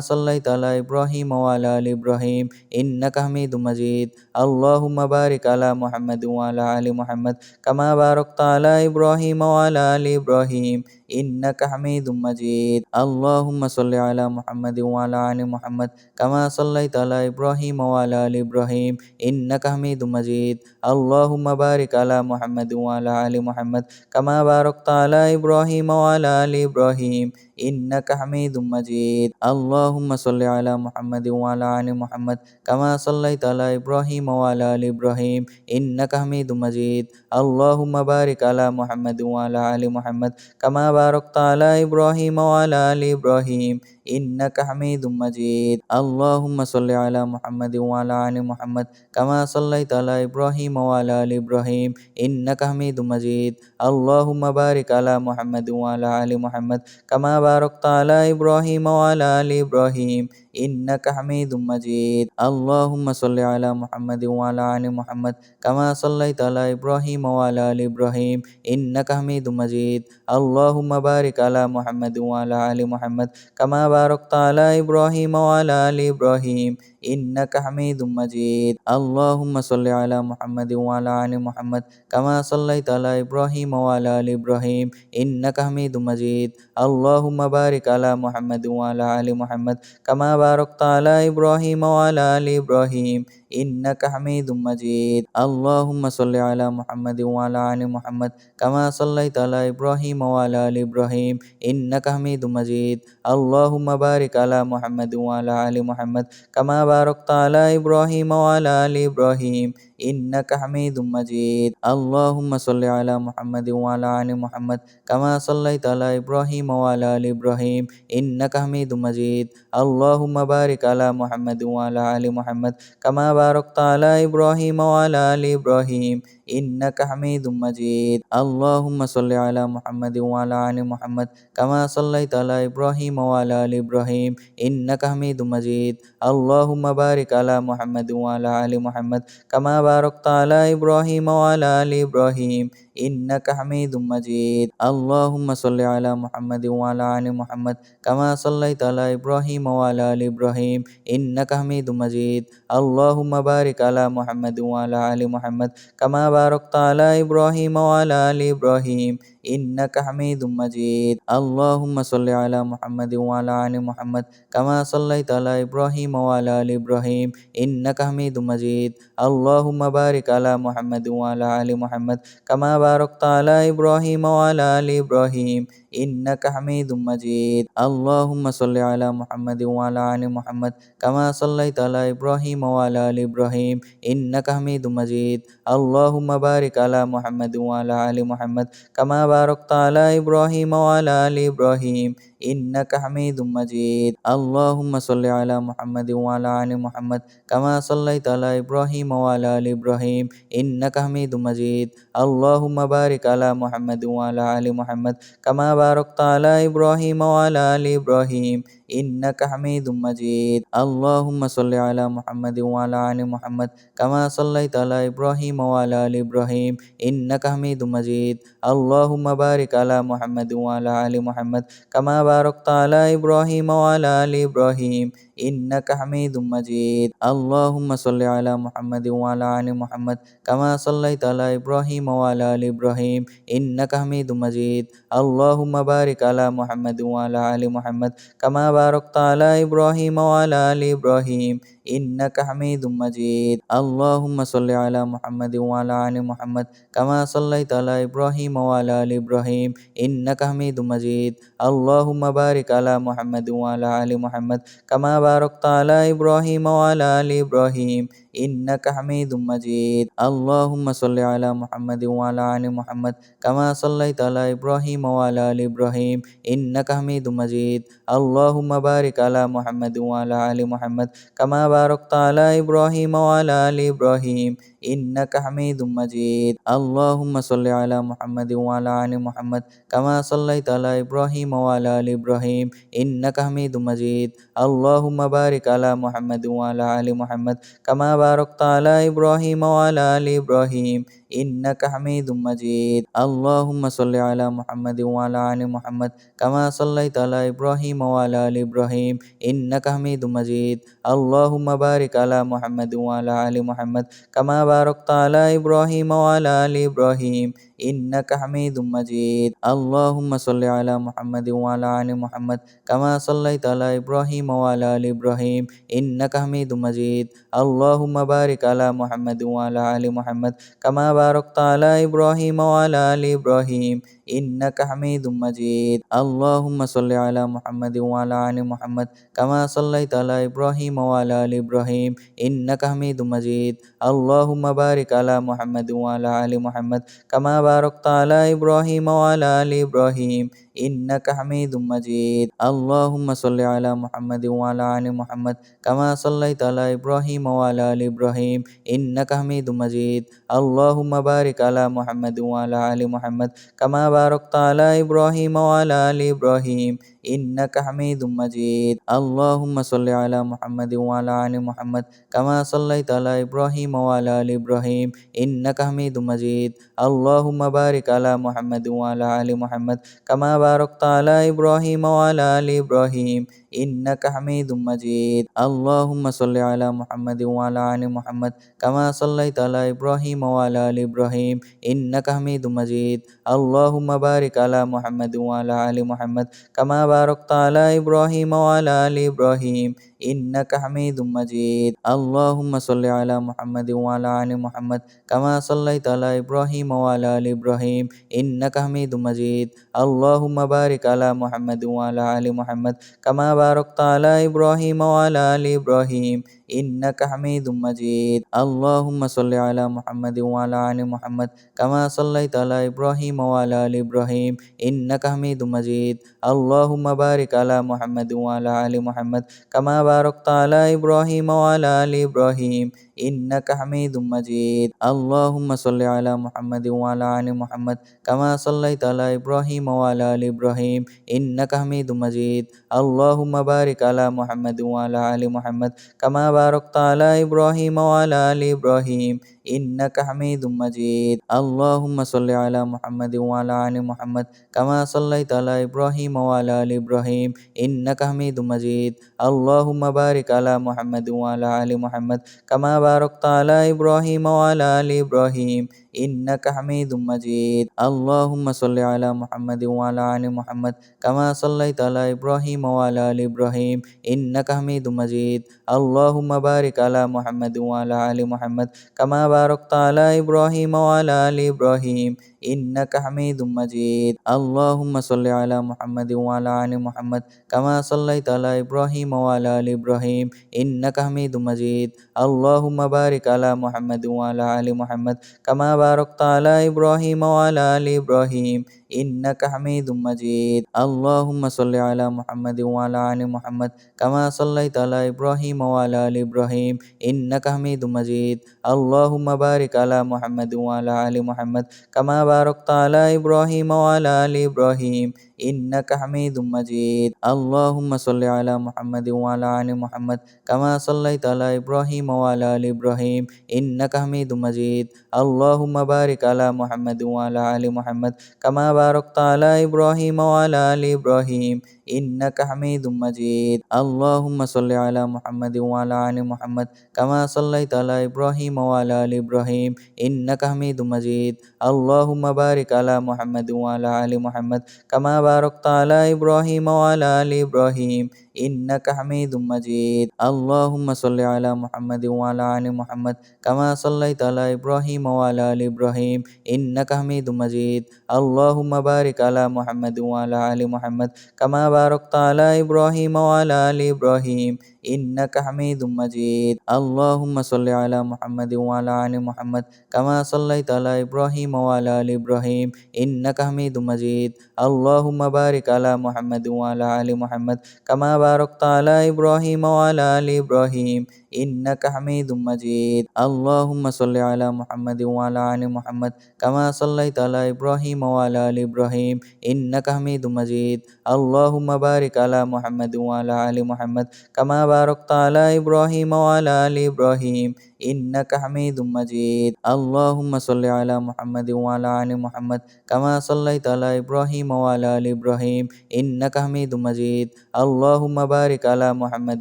صليت على إبراهيم وعلى آل إبراهيم إنك حميد مجيد. اللهم بارك على محمد وعلى آل محمد كما باركت على إبراهيم وعلى آل إبراهيم إنك حميد مجيد. اللهم صل على محمد وعلى آل محمد كما صليت على إبراهيم وعلى آل إبراهيم إنك حميد مجيد. اللهم بارك على محمد وعلى آل محمد كما باركت على إبراهيم وعلى آل إبراهيم إنك حميد مجيد. اللهم صل على محمد وعلى آل محمد كما صليت على إبراهيم وعلى آل إبراهيم إنك حميد مجيد. اللهم بارك على محمد وعلى آل محمد كما باركت على إبراهيم وعلى آل إبراهيم إنك حميد مجيد. اللهم صل على محمد وعلى آل محمد كما صليت على إبراهيم وعلى آل إبراهيم إنك حميد مجيد. اللهم بارك على محمد وعلى آل محمد كما باركت على إبراهيم وعلى آل إبراهيم إنك حميد مجيد. اللهم صل على محمد وعلى آل محمد كما صليت على إبراهيم وعلى آل إبراهيم إنك حميد مجيد. اللهم بارك على محمد وعلى آل محمد كما باركت على إبراهيم وعلى آل إبراهيم إنك حميد مجيد. اللهم صل على محمد وعلى آل محمد كما صليت على إبراهيم وعلى آل إبراهيم إنك حميد مجيد. اللهم بارك على محمد وعلى آل محمد كما باركت على إبراهيم وعلى آل إبراهيم إنك حميد مجيد. اللهم صل على محمد وعلى آل محمد كما صليت على إبراهيم وعلى آل إبراهيم إنك حميد مجيد. اللهم بارك على محمد وعلى آل محمد كما باركت على إبراهيم وعلى آل إبراهيم إنك حميد مجيد. اللهم صل على محمد وعلى آل محمد كما صليت على إبراهيم وعلى آل إبراهيم إنك حميد مجيد. اللهم بارك على محمد وعلى آل محمد كما باركت على إبراهيم وعلى آل إبراهيم إنك حميد مجيد اللهم صل على محمد وعلى آل محمد كما صليت على إبراهيم وعلى آل إبراهيم إنك حميد مجيد اللهم بارك على محمد وعلى آل محمد كما باركت على إبراهيم وعلى آل إبراهيم إنك حميد مجيد اللهم صل على محمد وعلى آل محمد كما صليت على إبراهيم وعلى آل إبراهيم إنك حميد مجيد اللهم بارك على محمد وعلى آل محمد كما باركت على إبراهيم وعلى آل إبراهيم إنك حميد مجيد اللهم صل على محمد وعلى آل محمد كما صليت على إبراهيم وعلى آل إبراهيم إنك حميد مجيد اللهم بارك على محمد وعلى آل محمد كما باركت على إبراهيم وعلى آل إبراهيم إنك حميد مجيد اللهم صل على محمد وعلى آل محمد كما صليت على إبراهيم وعلى آل إبراهيم إنك حميد مجيد اللهم بارك على محمد وعلى آل محمد كما باركت على إبراهيم وعلى آل إبراهيم إنك حميد مجيد اللهم صل على محمد وعلى آل محمد كما صليت على إبراهيم وعلى آل إبراهيم إنك حميد مجيد اللهم بارك على محمد وعلى آل محمد كما باركت على إبراهيم وعلى آل إبراهيم إنك حميد مجيد اللهم صل على محمد وعلى آل محمد كما صليت على إبراهيم وعلى آل إبراهيم إنك حميد مجيد اللهم بارك على محمد وعلى آل محمد كما باركت على إبراهيم وعلى آل إبراهيم إنك حميد مجيد اللهم صل على محمد وعلى آل محمد كما صليت على إبراهيم وعلى آل إبراهيم إنك حميد مجيد اللهم بارك على محمد وعلى آل محمد كما باركت على إبراهيم وعلى آل إبراهيم إنك حميد مجيد اللهم صل على محمد وعلى آل محمد كما صليت على إبراهيم وعلى آل إبراهيم إنك حميد مجيد اللهم بارك على محمد وعلى آل محمد كما باركت على إبراهيم وعلى آل إبراهيم إنك حميد مجيد اللهم صل على محمد وعلى آل محمد كما صليت على إبراهيم وعلى آل إبراهيم إنك حميد مجيد اللهم بارك على محمد وعلى آل محمد كما باركت على إبراهيم وعلى آل إبراهيم إنك حميد مجيد اللهم صل على محمد وعلى آل محمد كما صليت على إبراهيم وعلى آل إبراهيم إنك حميد مجيد اللهم بارك على محمد وعلى آل محمد كما باركت على إبراهيم وعلى آل إبراهيم إنك حميد مجيد اللهم صل على محمد وعلى آل محمد كما صليت على إبراهيم وعلى آل إبراهيم إنك حميد مجيد اللهم بارك على محمد وعلى آل محمد كما باركت على إبراهيم وعلى آل إبراهيم إنك حميد مجيد اللهم صل على محمد وعلى آل محمد كما صليت على إبراهيم وعلى آل إبراهيم إنك حميد مجيد اللهم بارك على محمد وعلى آل محمد كما باركت على إبراهيم وعلى آل إبراهيم إنك حميد مجيد اللهم صل على محمد وعلى آل محمد كما صليت على إبراهيم وعلى آل إبراهيم إنك حميد مجيد اللهم بارك على محمد وعلى آل محمد كما باركت على إبراهيم وعلى آل إبراهيم إنك حميد مجيد اللهم صل على محمد وعلى آل محمد كما صليت على إبراهيم وعلى آل إبراهيم إنك حميد مجيد اللهم بارك على محمد وعلى آل محمد كما باركت على إبراهيم وعلى آل إبراهيم إنك حميد مجيد اللهم صل على محمد وعلى آل محمد كما صليت على إبراهيم وعلى آل إبراهيم إنك حميد مجيد اللهم بارك على محمد وعلى آل محمد كما باركت على إبراهيم وعلى آل إبراهيم إنك حميد مجيد اللهم صل على محمد وعلى آل محمد كما صليت على إبراهيم وعلى آل إبراهيم إنك حميد مجيد اللهم بارك على محمد وعلى آل محمد كما باركت على إبراهيم وعلى آل إبراهيم إنك حميد مجيد اللهم صل على محمد وعلى آل محمد كما صليت على إبراهيم وعلى آل إبراهيم إنك حميد مجيد اللهم بارك على محمد وعلى آل محمد كما باركت على إبراهيم وعلى آل إبراهيم إنك حميد مجيد اللهم صل على محمد وعلى آل محمد كما صليت على إبراهيم وعلى آل إبراهيم إنك حميد مجيد اللهم بارك على محمد وعلى آل محمد كما باركت على إبراهيم وعلى آل إبراهيم إنك حميد مجيد اللهم صل على محمد وعلى آل محمد كما صليت على إبراهيم وعلى آل إبراهيم إنك حميد مجيد اللهم بارك على محمد وعلى آل محمد كما باركت على إبراهيم وعلى آل إبراهيم إنك حميد مجيد اللهم صل على محمد وعلى آل محمد كما صليت على إبراهيم وعلى آل إبراهيم إنك حميد مجيد اللهم بارك على محمد وعلى آل محمد كما باركت على إبراهيم وعلى آل إبراهيم إنك حميد مجيد اللهم صل على محمد وعلى آل محمد كما صليت على إبراهيم وعلى آل إبراهيم إنك حميد مجيد اللهم بارك على محمد وعلى آل محمد كما باركت على إبراهيم وعلى آل إبراهيم إنك حميد مجيد اللهم صل على محمد وعلى آل محمد كما صليت على إبراهيم وعلى آل إبراهيم إنك حميد مجيد اللهم بارك على محمد وعلى آل محمد كما باركت على إبراهيم وعلى آل إبراهيم إنك حميد مجيد اللهم صل على محمد وعلى آل محمد كما صليت على إبراهيم وعلى آل إبراهيم إنك حميد مجيد اللهم بارك على محمد وعلى آل محمد كما باركت على إبراهيم وعلى آل إبراهيم إنك حميد مجيد اللهم صل على محمد وعلى آل محمد كما صليت على إبراهيم وعلى آل إبراهيم إنك حميد مجيد اللهم بارك على محمد وعلى آل محمد كما باركت على إبراهيم وعلى آل إبراهيم إنك حميد مجيد اللهم صل على محمد وعلى آل محمد كما صليت على إبراهيم وعلى آل إبراهيم إنك حميد مجيد اللهم بارك على محمد وعلى آل محمد كما باركت على إبراهيم وعلى آل إبراهيم إنك حميد مجيد اللهم صل على محمد وعلى آل محمد كما صليت على إبراهيم وعلى آل إبراهيم إنك حميد مجيد اللهم بارك على محمد وعلى آل محمد كما باركت على إبراهيم وعلى آل إبراهيم إنك حميد مجيد اللهم صل على محمد وعلى آل محمد كما صليت على إبراهيم وعلى آل إبراهيم إنك حميد مجيد اللهم بارك على محمد وعلى آل محمد كما باركت على إبراهيم وعلى آل إبراهيم إنك حميد مجيد اللهم صل على محمد وعلى آل محمد كما صليت على إبراهيم وعلى آل إبراهيم إنك حميد مجيد اللهم بارك على محمد وعلى آل محمد كما باركت على إبراهيم وعلى آل إبراهيم إنك حميد مجيد اللهم صل على محمد وعلى آل محمد كما صليت على إبراهيم وعلى آل إبراهيم إنك حميد مجيد اللهم بارك على محمد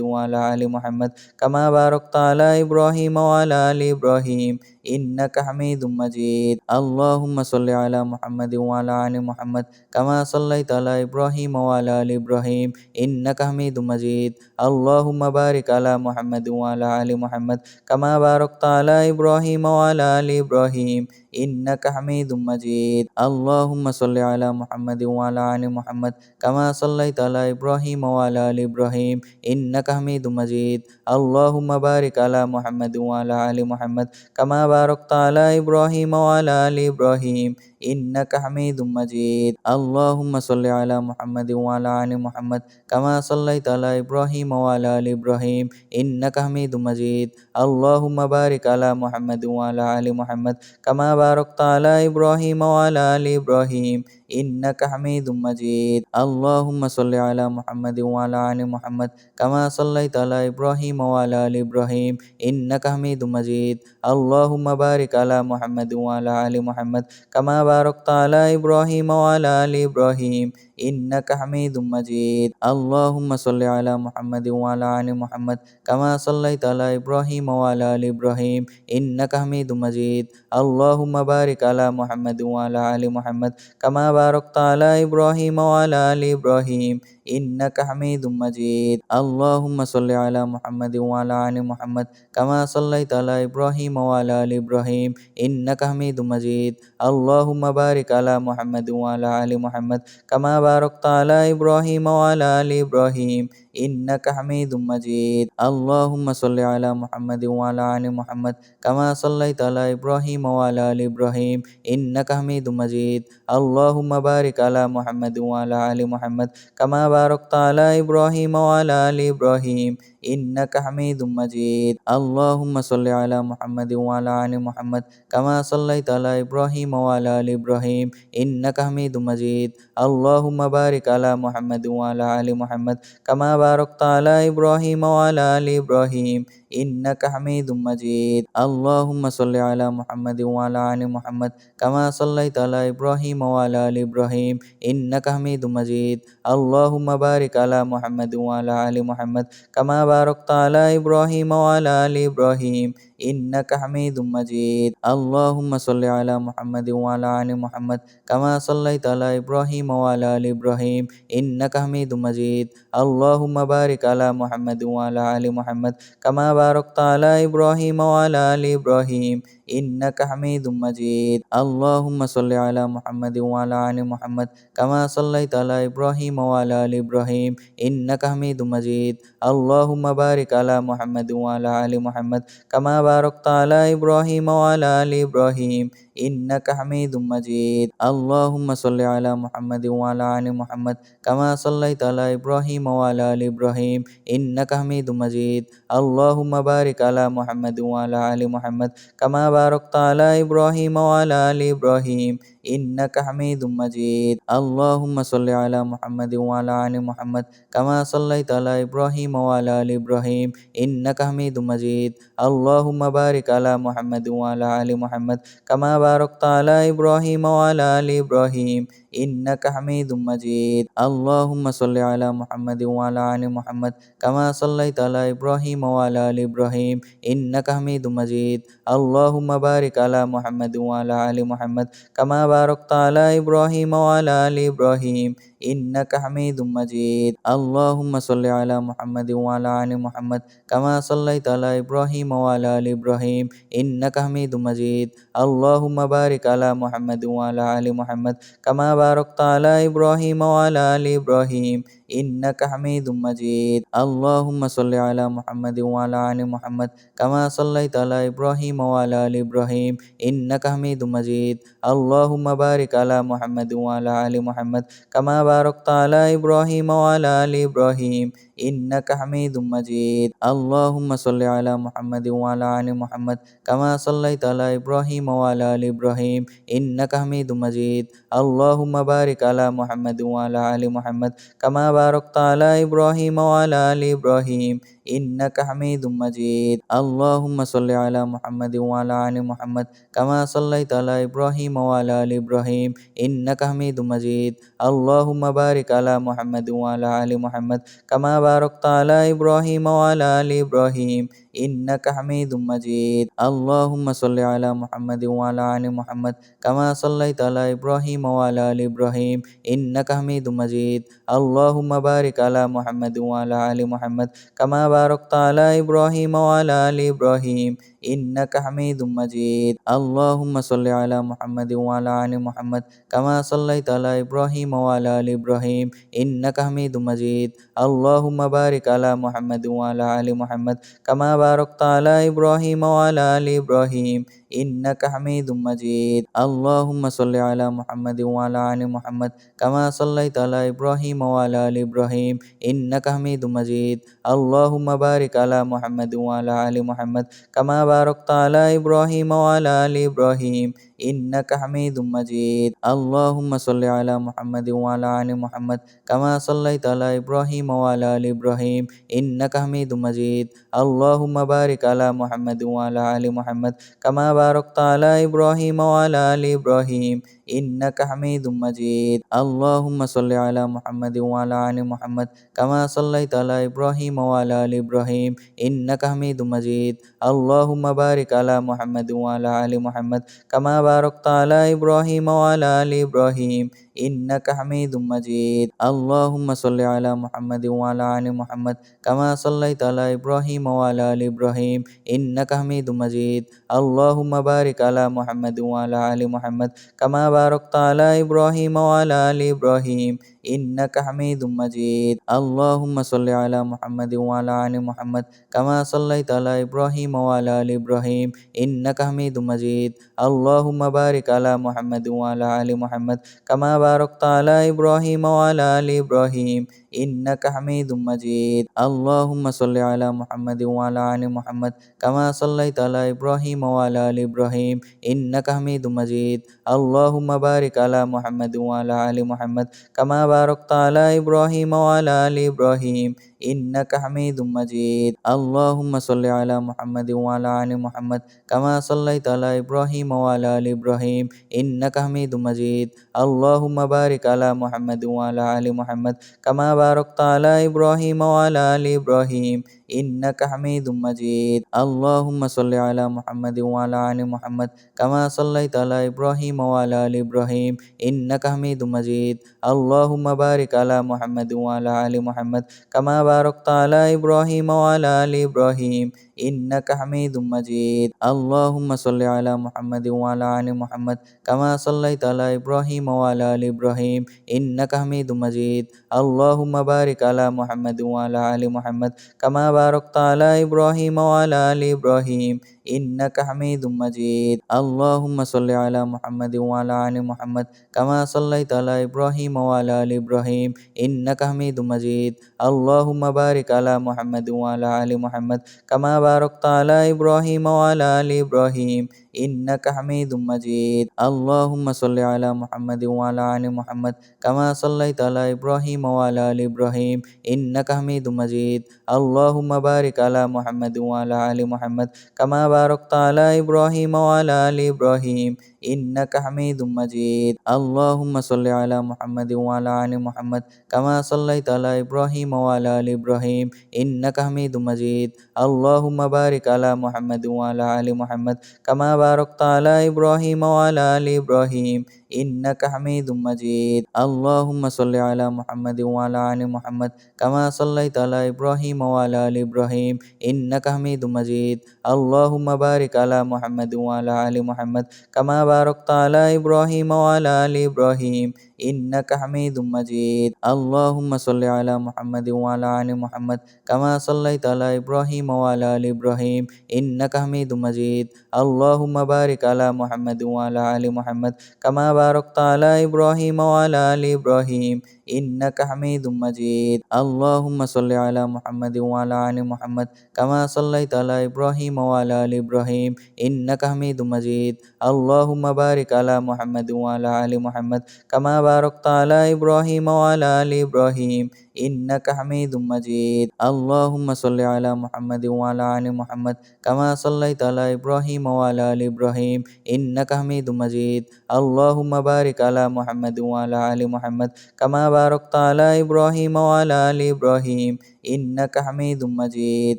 وعلى آل محمد كما باركت على إبراهيم وعلى آل إبراهيم إنك حميد مجيد اللهم صل على محمد وعلى آل محمد كما صليت على إبراهيم وعلى آل إبراهيم إنك حميد مجيد اللهم بارك على محمد وعلى آل محمد كما باركت على إبراهيم وعلى آل إبراهيم إنك حميد مجيد اللهم صل على محمد وعلى آل محمد كما صليت على إبراهيم وعلى آل إبراهيم إنك حميد مجيد اللهم بارك على محمد وعلى آل محمد كما باركت على إبراهيم وعلى آل إبراهيم إنك حميد مجيد اللهم صل على محمد وعلى آل محمد كما صليت على إبراهيم وعلى آل إبراهيم إنك حميد مجيد اللهم بارك على محمد وعلى آل محمد كما باركت على إبراهيم وعلى آل إبراهيم إنك حميد مجيد اللهم صل على محمد وعلى آل محمد كما صليت على إبراهيم وعلى آل إبراهيم إنك حميد مجيد اللهم بارك على محمد وعلى آل محمد كما باركت على إبراهيم وعلى آل إبراهيم إنك حميد مجيد اللهم صل على محمد وعلى آل محمد كما صليت على إبراهيم وعلى آل إبراهيم إنك حميد مجيد اللهم بارك على محمد وعلى آل محمد كما باركت على إبراهيم وعلى آل إبراهيم إنك حميد مجيد اللهم صل على محمد وعلى آل محمد كما صليت على إبراهيم وعلى آل إبراهيم إنك حميد مجيد اللهم اللهم بارك على محمد وعلى آل محمد كما باركت على إبراهيم وعلى آل إبراهيم إنك حميد مجيد. اللهم صل على محمد وعلى آل محمد كما صليت على إبراهيم وعلى آل إبراهيم إنك حميد مجيد. اللهم بارك على محمد وعلى آل محمد كما باركت على إبراهيم وعلى آل إبراهيم إنك حميد مجيد. اللهم صل على محمد وعلى آل محمد كما صليت على إبراهيم وعلى آل إبراهيم إنك حميد مجيد. اللهم بارك على محمد وعلى آل محمد كما باركت على إبراهيم وعلى آل إبراهيم إنك حميد مجيد. اللهم صل على محمد وعلى آل محمد كما صليت على إبراهيم وعلى آل إبراهيم إنك حميد مجيد. اللهم بارك على محمد وعلى آل محمد كما باركت على إبراهيم وعلى آل إبراهيم إنك حميد مجيد. اللهم صل على محمد وعلى آل محمد كما صليت على إبراهيم وعلى آل إبراهيم إنك حميد مجيد. اللهم بارك على محمد وعلى آل محمد كما باركت على إبراهيم وعلى آل إبراهيم إنك حميد مجيد. اللهم صل على محمد وعلى آل محمد كما صليت على إبراهيم وعلى آل إبراهيم إنك حميد مجيد. اللهم بارك على محمد وعلى آل محمد كما باركت على إبراهيم وعلى آل إبراهيم إنك حميد مجيد. اللهم صل على محمد وعلى آل محمد كما صليت على إبراهيم وعلى آل إبراهيم إنك حميد مجيد. اللهم بارك على محمد وعلى آل محمد كما باركت على إبراهيم وعلى آل إبراهيم إنك حميد مجيد. اللهم صل على محمد وعلى آل محمد كما صليت على إبراهيم وعلى آل إبراهيم إنك حميد مجيد. اللهم بارك على محمد وعلى آل محمد كما باركت على إبراهيم وعلى آل إبراهيم إنك حميد مجيد. اللهم صل على محمد وعلى آل محمد كما صليت على إبراهيم وعلى آل إبراهيم إنك حميد مجيد. اللهم بارك على محمد وعلى آل محمد كما باركت على إبراهيم وعلى آل إبراهيم إنك حميد مجيد. اللهم صل على محمد وعلى آل محمد كما صليت على إبراهيم وعلى آل إبراهيم إنك حميد مجيد. اللهم بارك على محمد وعلى آل محمد كما باركت على إبراهيم وعلى آل إبراهيم إنك حميد مجيد. اللهم صل على محمد وعلى آل محمد كما صليت على إبراهيم وعلى آل إبراهيم إنك حميد مجيد. اللهم بارك على محمد وعلى آل محمد كما باركت على إبراهيم وعلى آل إبراهيم إنك حميد مجيد. اللهم صل على محمد وعلى آل محمد كما صليت على إبراهيم وعلى آل إبراهيم إنك حميد مجيد. اللهم بارك على محمد وعلى آل محمد كما باركت على إبراهيم وعلى آل إبراهيم إنك حميد مجيد. اللهم صل على محمد وعلى آل محمد كما صليت على إبراهيم وعلى آل إبراهيم إنك حميد مجيد. اللهم بارك على محمد وعلى آل محمد كما باركت على إبراهيم وعلى آل إبراهيم إنك حميد مجيد. اللهم صل على محمد وعلى آل محمد كما صليت على إبراهيم وعلى آل إبراهيم إنك حميد مجيد. اللهم بارك على محمد وعلى آل محمد كما باركت على إبراهيم وعلى آل إبراهيم إنك حميد مجيد. اللهم صل على محمد وعلى آل محمد كما صليت على إبراهيم وعلى آل إبراهيم إنك حميد مجيد. اللهم بارك على محمد وعلى آل محمد كما باركت على إبراهيم وعلى آل إبراهيم إنك حميد مجيد. اللهم صل على محمد وعلى آل محمد كما صليت على إبراهيم وعلى آل إبراهيم إنك حميد مجيد. اللهم بارك على محمد وعلى آل محمد كما باركت على إبراهيم وعلى آل إبراهيم إنك حميد مجيد. اللهم صل على محمد وعلى آل محمد كما صليت على إبراهيم وعلى آل إبراهيم إنك حميد مجيد. اللهم بارك على محمد وعلى آل محمد كما باركت على إبراهيم وعلى آل إبراهيم إنك حميد مجيد. اللهم صل على محمد وعلى آل محمد كما صليت على إبراهيم وعلى آل إبراهيم إنك حميد مجيد. اللهم بارك على محمد وعلى آل محمد كما باركت على إبراهيم وعلى آل إبراهيم إنك حميد مجيد اللهم صل على محمد وعلى آل محمد كما صليت على إبراهيم وعلى آل إبراهيم إنك حميد مجيد اللهم بارك على محمد وعلى آل محمد كما باركت على إبراهيم وعلى آل إبراهيم إنك حميد مجيد اللهم صل على محمد وعلى آل محمد كما صليت على إبراهيم وعلى آل إبراهيم إنك حميد مجيد اللهم بارك على محمد وعلى آل محمد كما باركت على إبراهيم وعلى آل إبراهيم إنك حميد مجيد اللهم صل على محمد وعلى آل محمد كما صليت على إبراهيم وعلى آل إبراهيم إنك حميد مجيد اللهم بارك على محمد وعلى آل محمد كما باركت على إبراهيم وعلى آل إبراهيم إنك حميد مجيد اللهم صل على محمد وعلى آل محمد كما صليت على إبراهيم وعلى آل إبراهيم إنك حميد مجيد اللهم بارك على محمد وعلى آل محمد كما باركت على إبراهيم وعلى آل إبراهيم إنك حميد مجيد اللهم صل على محمد وعلى آل محمد كما صليت على إبراهيم وعلى آل إبراهيم إنك حميد مجيد اللهم بارك على محمد وعلى آل محمد كما باركت على إبراهيم وعلى آل إبراهيم إنك حميد مجيد اللهم صل على محمد وعلى آل محمد كما صليت على إبراهيم وعلى آل إبراهيم إنك حميد مجيد اللهم بارك على محمد وعلى آل محمد كما باركت على إبراهيم وعلى آل إبراهيم إنك حميد مجيد اللهم صل على محمد وعلى آل محمد كما صليت على إبراهيم وعلى آل إبراهيم إنك حميد مجيد اللهم بارك على محمد وعلى آل محمد كما باركت على إبراهيم وعلى آل إبراهيم إنك حميد مجيد اللهم صل على محمد وعلى آل محمد كما صليت على إبراهيم وعلى آل إبراهيم إنك حميد مجيد اللهم بارك على محمد وعلى آل محمد كما باركت على إبراهيم وعلى آل إبراهيم إنك حميد مجيد اللهم صل على محمد وعلى آل محمد كما صليت على إبراهيم وعلى آل إبراهيم إنك حميد مجيد اللهم بارك على محمد وعلى آل محمد كما باركت على إبراهيم وعلى آل إبراهيم إنك حميد مجيد اللهم صل على محمد وعلى آل محمد كما صليت على إبراهيم وعلى آل إبراهيم إنك حميد مجيد اللهم بارك على محمد وعلى آل محمد كما باركت على إبراهيم وعلى آل إبراهيم إنك حميد مجيد اللهم صل على محمد وعلى آل محمد كما صليت على إبراهيم وعلى آل إبراهيم إنك حميد مجيد اللهم بارك على محمد وعلى آل محمد كما باركت على إبراهيم وعلى آل إبراهيم إنك حميد مجيد اللهم صل على محمد وعلى آل محمد كما صليت على إبراهيم وعلى آل إبراهيم إنك حميد مجيد اللهم بارك على محمد وعلى آل محمد كما باركت على إبراهيم وعلى آل إبراهيم إنك حميد مجيد اللهم صل على محمد وعلى آل محمد كما صليت على إبراهيم وعلى آل إبراهيم إنك حميد مجيد اللهم بارك على محمد وعلى آل محمد كما باركت على إبراهيم وعلى آل إبراهيم إنك حميد مجيد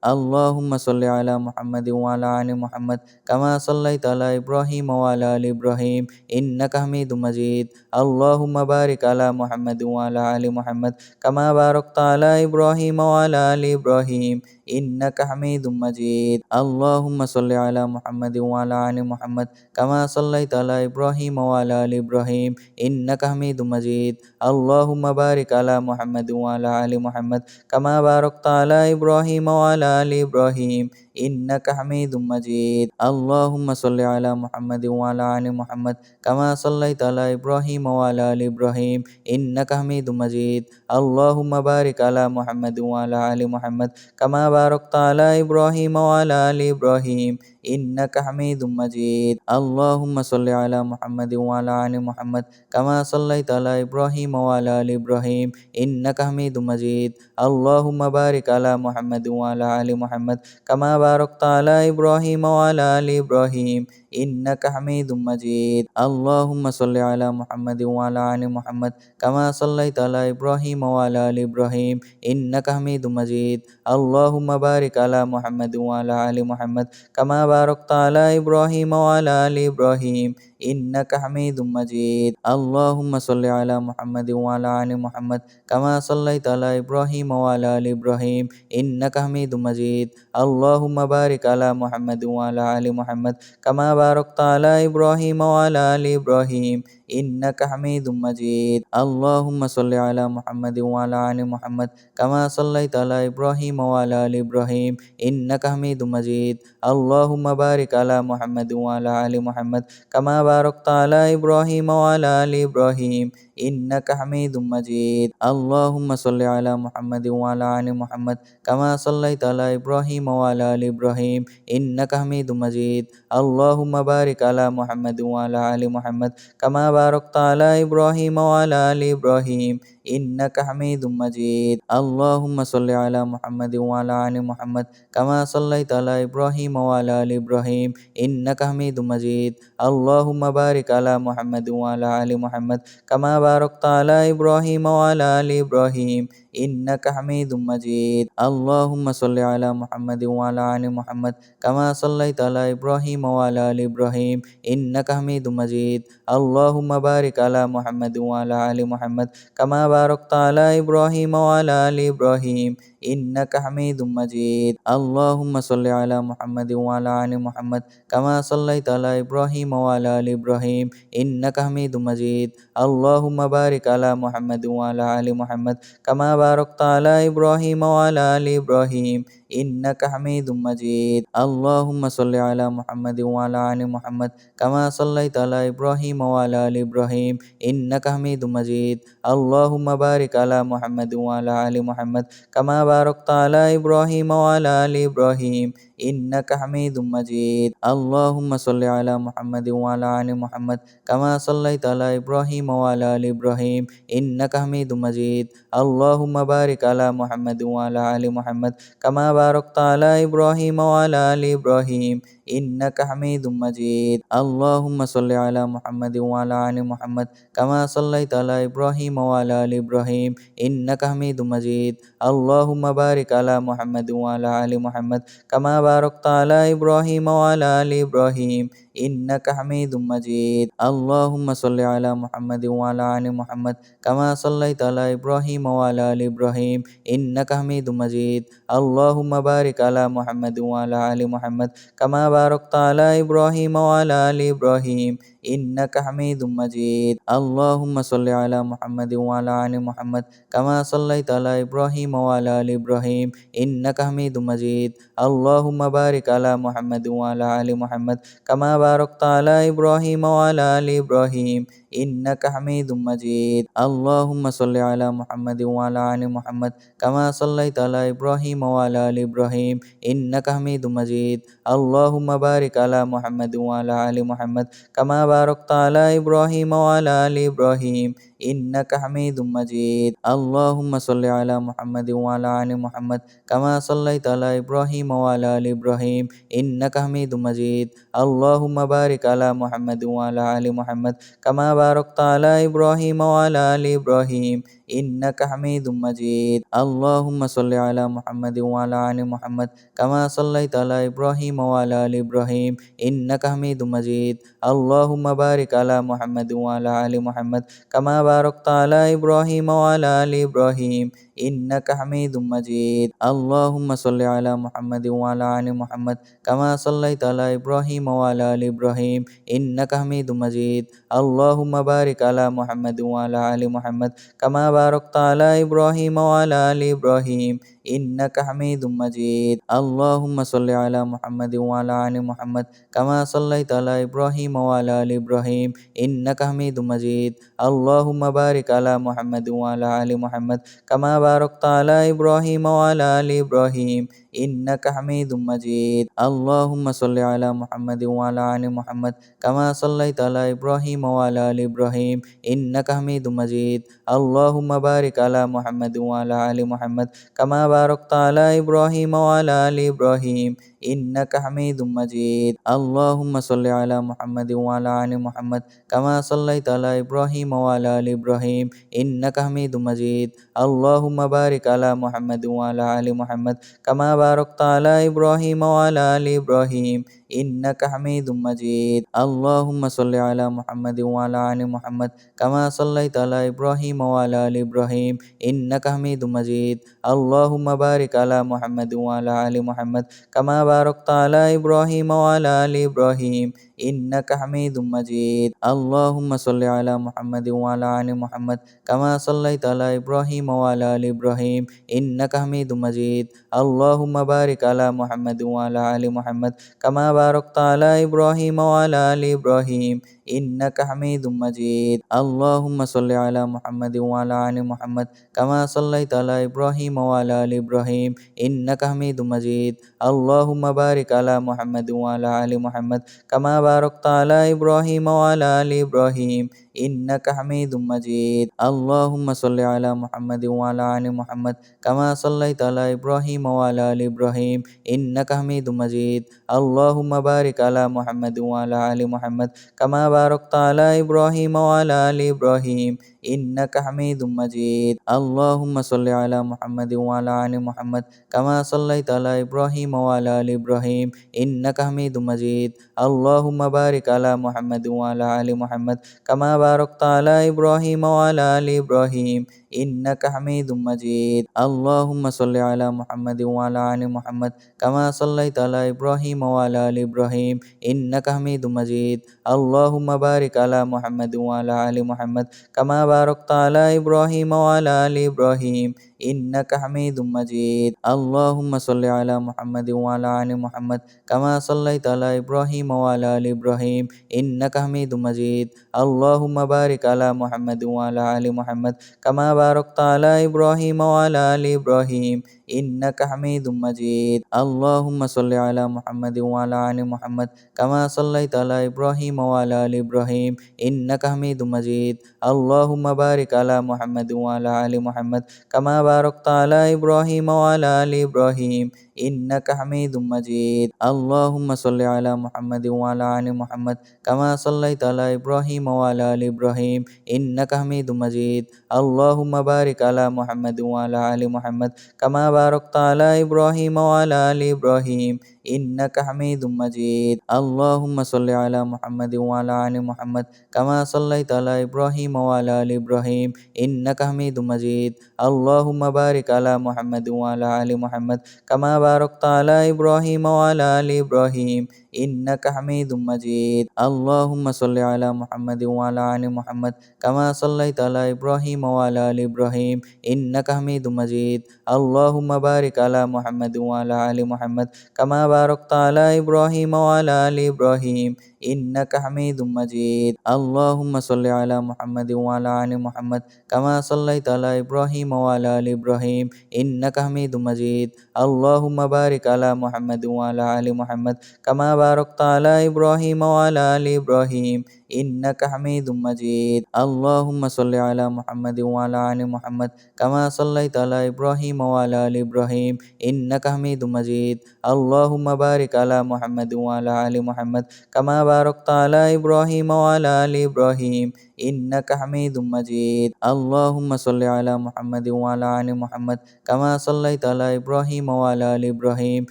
اللهم صل على محمد وعلى آل محمد كما صليت على إبراهيم وعلى آل إبراهيم إنك حميد مجيد اللهم بارك على محمد وعلى آل محمد كما باركت على إبراهيم وعلى آل إبراهيم إنك حميد مجيد اللهم صل على محمد وعلى آل محمد كما صليت على إبراهيم وعلى آل إبراهيم إنك حميد مجيد اللهم بارك على محمد وعلى آل محمد كما باركت على إبراهيم وعلى آل إبراهيم إنك حميد مجيد اللهم صل على محمد وعلى آل محمد كما صليت على إبراهيم وعلى آل إبراهيم إنك حميد مجيد اللهم بارك على محمد وعلى آل محمد كما باركت على إبراهيم وعلى آل إبراهيم إنك حميد مجيد اللهم صل على محمد وعلى آل محمد كما صليت على إبراهيم وعلى آل إبراهيم إنك حميد مجيد اللهم بارك على محمد وعلى آل محمد كما باركت على إبراهيم وعلى آل إبراهيم إنك حميد مجيد اللهم صل على محمد وعلى آل محمد كما صليت على إبراهيم وعلى آل إبراهيم إنك حميد مجيد اللهم بارك على محمد وعلى آل محمد كما باركت على إبراهيم وعلى آل إبراهيم إنك حميد مجيد اللهم صل على محمد وعلى آل محمد كما صليت على إبراهيم وعلى آل إبراهيم إنك حميد مجيد اللهم بارك على محمد وعلى آل محمد كما باركت على إبراهيم وعلى آل إبراهيم إنك حميد مجيد اللهم صل على محمد وعلى آل محمد كما صليت على إبراهيم وعلى آل إبراهيم إنك حميد مجيد اللهم بارك على محمد وعلى آل محمد كما باركت على إبراهيم وعلى آل إبراهيم إنك حميد مجيد اللهم صل على محمد وعلى آل محمد كما صليت على إبراهيم وعلى آل إبراهيم إنك حميد مجيد اللهم بارك على محمد وعلى آل محمد كما باركت على إبراهيم وعلى آل إبراهيم إنك حميد مجيد اللهم صل على محمد وعلى آل محمد كما صليت على إبراهيم وعلى آل إبراهيم إنك حميد مجيد اللهم بارك على محمد وعلى آل محمد كما باركت على إبراهيم وعلى آل إبراهيم إنك حميد مجيد اللهم صل على محمد وعلى آل محمد كما صليت على إبراهيم وعلى آل إبراهيم إنك حميد مجيد اللهم بارك على محمد وعلى آل محمد كما باركت على إبراهيم وعلى آل إبراهيم إنك حميد مجيد اللهم صل على محمد وعلى آل محمد كما صليت على إبراهيم وعلى آل إبراهيم إنك حميد مجيد اللهم بارك على محمد وعلى آل محمد كما باركت على إبراهيم وعلى آل إبراهيم إنك حميد مجيد اللهم صل على محمد وعلى آل محمد كما صليت على إبراهيم وعلى آل إبراهيم إنك حميد مجيد اللهم بارك على محمد وعلى آل محمد كما باركت على إبراهيم وعلى آل إبراهيم إنك حميد مجيد اللهم صل على محمد وعلى آل محمد كما صليت على إبراهيم وعلى آل إبراهيم إنك حميد مجيد اللهم بارك على محمد وعلى آل محمد كما باركت على إبراهيم وعلى آل إبراهيم إنك حميد مجيد اللهم صل على محمد وعلى آل محمد كما صليت على إبراهيم وعلى آل إبراهيم إنك حميد مجيد اللهم بارك على محمد وعلى آل محمد كما باركت على إبراهيم وعلى آل إبراهيم إنك حميد مجيد اللهم صل على محمد وعلى آل محمد كما صليت على إبراهيم وعلى آل إبراهيم إنك حميد مجيد اللهم بارك على محمد وعلى آل محمد كما باركت على إبراهيم وعلى آل إبراهيم إنك حميد مجيد اللهم صل على محمد وعلى آل محمد كما صليت على إبراهيم وعلى آل إبراهيم إنك حميد مجيد اللهم بارك على محمد وعلى آل محمد كما باركت على إبراهيم وعلى آل إبراهيم إنك حميد مجيد اللهم صل على محمد وعلى آل محمد كما صليت على إبراهيم وعلى آل إبراهيم إنك حميد مجيد اللهم بارك على محمد وعلى آل محمد كما باركت على إبراهيم وعلى آل إبراهيم إنك حميد مجيد اللهم صل على محمد وعلى آل محمد كما صليت على إبراهيم وعلى آل إبراهيم إنك حميد مجيد اللهم بارك على محمد وعلى آل محمد كما باركت على إبراهيم وعلى آل إبراهيم إنك حميد مجيد اللهم صل على محمد وعلى آل محمد كما صليت على إبراهيم وعلى آل إبراهيم إنك حميد مجيد اللهم بارك على محمد وعلى آل محمد كما باركت على إبراهيم وعلى آل إبراهيم إنك حميد مجيد اللهم صل على محمد وعلى آل محمد كما صليت على إبراهيم وعلى آل إبراهيم إنك حميد مجيد اللهم بارك على محمد وعلى آل محمد كما باركت على إبراهيم وعلى آل إبراهيم إنك حميد مجيد اللهم صل على محمد وعلى آل محمد كما صليت على إبراهيم وعلى آل إبراهيم إنك حميد مجيد اللهم بارك على محمد وعلى آل محمد كما باركت على إبراهيم وعلى آل إبراهيم إنك حميد مجيد اللهم صل على محمد وعلى آل محمد كما صليت على إبراهيم وعلى آل إبراهيم إنك حميد مجيد اللهم بارك على محمد وعلى آل محمد كما باركت على إبراهيم وعلى آل إبراهيم إنك حميد مجيد اللهم صل على محمد وعلى آل محمد كما صليت على إبراهيم وعلى آل إبراهيم إنك حميد مجيد اللهم بارك على محمد وعلى آل محمد كما باركت على إبراهيم وعلى آل إبراهيم إنك حميد مجيد اللهم صل على محمد وعلى آل محمد كما صليت على إبراهيم وعلى آل إبراهيم إنك حميد مجيد اللهم بارك على محمد وعلى آل محمد كما باركت على إبراهيم وعلى آل إبراهيم إنك حميد مجيد اللهم صل على محمد وعلى آل محمد كما صليت على إبراهيم وعلى آل إبراهيم إنك حميد مجيد اللهم بارك على محمد وعلى آل محمد كما باركت على إبراهيم وعلى آل إبراهيم إنك حميد مجيد اللهم صل على محمد وعلى آل محمد كما صليت على إبراهيم وعلى آل إبراهيم إنك حميد مجيد اللهم بارك على محمد وعلى آل محمد كما باركت على إبراهيم وعلى آل إبراهيم إنك حميد مجيد اللهم صل على محمد وعلى آل محمد كما صليت على إبراهيم وعلى آل إبراهيم إنك حميد مجيد اللهم بارك على محمد وعلى آل محمد كما باركت على إبراهيم وعلى آل إبراهيم إنك حميد مجيد اللهم صل على محمد وعلى آل محمد كما صليت على إبراهيم وعلى آل إبراهيم إنك حميد مجيد اللهم بارك على محمد وعلى آل محمد كما باركت على إبراهيم وعلى آل إبراهيم إنك حميد مجيد اللهم صل على محمد وعلى آل محمد كما صليت على إبراهيم وعلى آل إبراهيم إنك حميد مجيد اللهم بارك على محمد وعلى آل محمد كما باركت على إبراهيم وعلى آل إبراهيم إنك حميد مجيد اللهم صل على محمد وعلى آل محمد كما صليت على إبراهيم وعلى آل إبراهيم إنك حميد مجيد اللهم بارك على محمد وعلى آل محمد كما باركت على إبراهيم وعلى آل إبراهيم إنك حميد مجيد اللهم صل على محمد وعلى آل محمد كما صليت على إبراهيم وعلى آل إبراهيم إنك حميد مجيد اللهم بارك على محمد وعلى آل محمد كما باركت على إبراهيم وعلى آل إبراهيم إنك حميد مجيد اللهم صل على محمد وعلى آل محمد كما صليت على إبراهيم وعلى آل إبراهيم إنك حميد مجيد اللهم بارك على محمد وعلى آل محمد كما باركت على إبراهيم وعلى آل إبراهيم إنك حميد مجيد اللهم صل على محمد وعلى آل محمد كما صليت على إبراهيم وعلى آل إبراهيم إنك حميد مجيد اللهم بارك على محمد وعلى آل محمد كما باركت على إبراهيم وعلى آل إبراهيم إنك حميد مجيد اللهم صل على محمد وعلى آل محمد كما صليت على إبراهيم وعلى آل إبراهيم إنك حميد مجيد اللهم بارك على محمد وعلى آل محمد كما باركت على إبراهيم وعلى آل إبراهيم إنك حميد مجيد اللهم صل على محمد وعلى آل محمد كما صليت على إبراهيم وعلى آل إبراهيم إنك حميد مجيد اللهم بارك على محمد وعلى آل محمد كما باركت على إبراهيم وعلى آل إبراهيم إنك حميد مجيد اللهم صل على محمد وعلى آل محمد كما صليت على إبراهيم وعلى آل إبراهيم إنك حميد مجيد اللهم بارك على محمد وعلى آل محمد كما باركت على إبراهيم وعلى آل إبراهيم إنك حميد مجيد اللهم صل على محمد وعلى آل محمد كما صليت على إبراهيم وعلى آل إبراهيم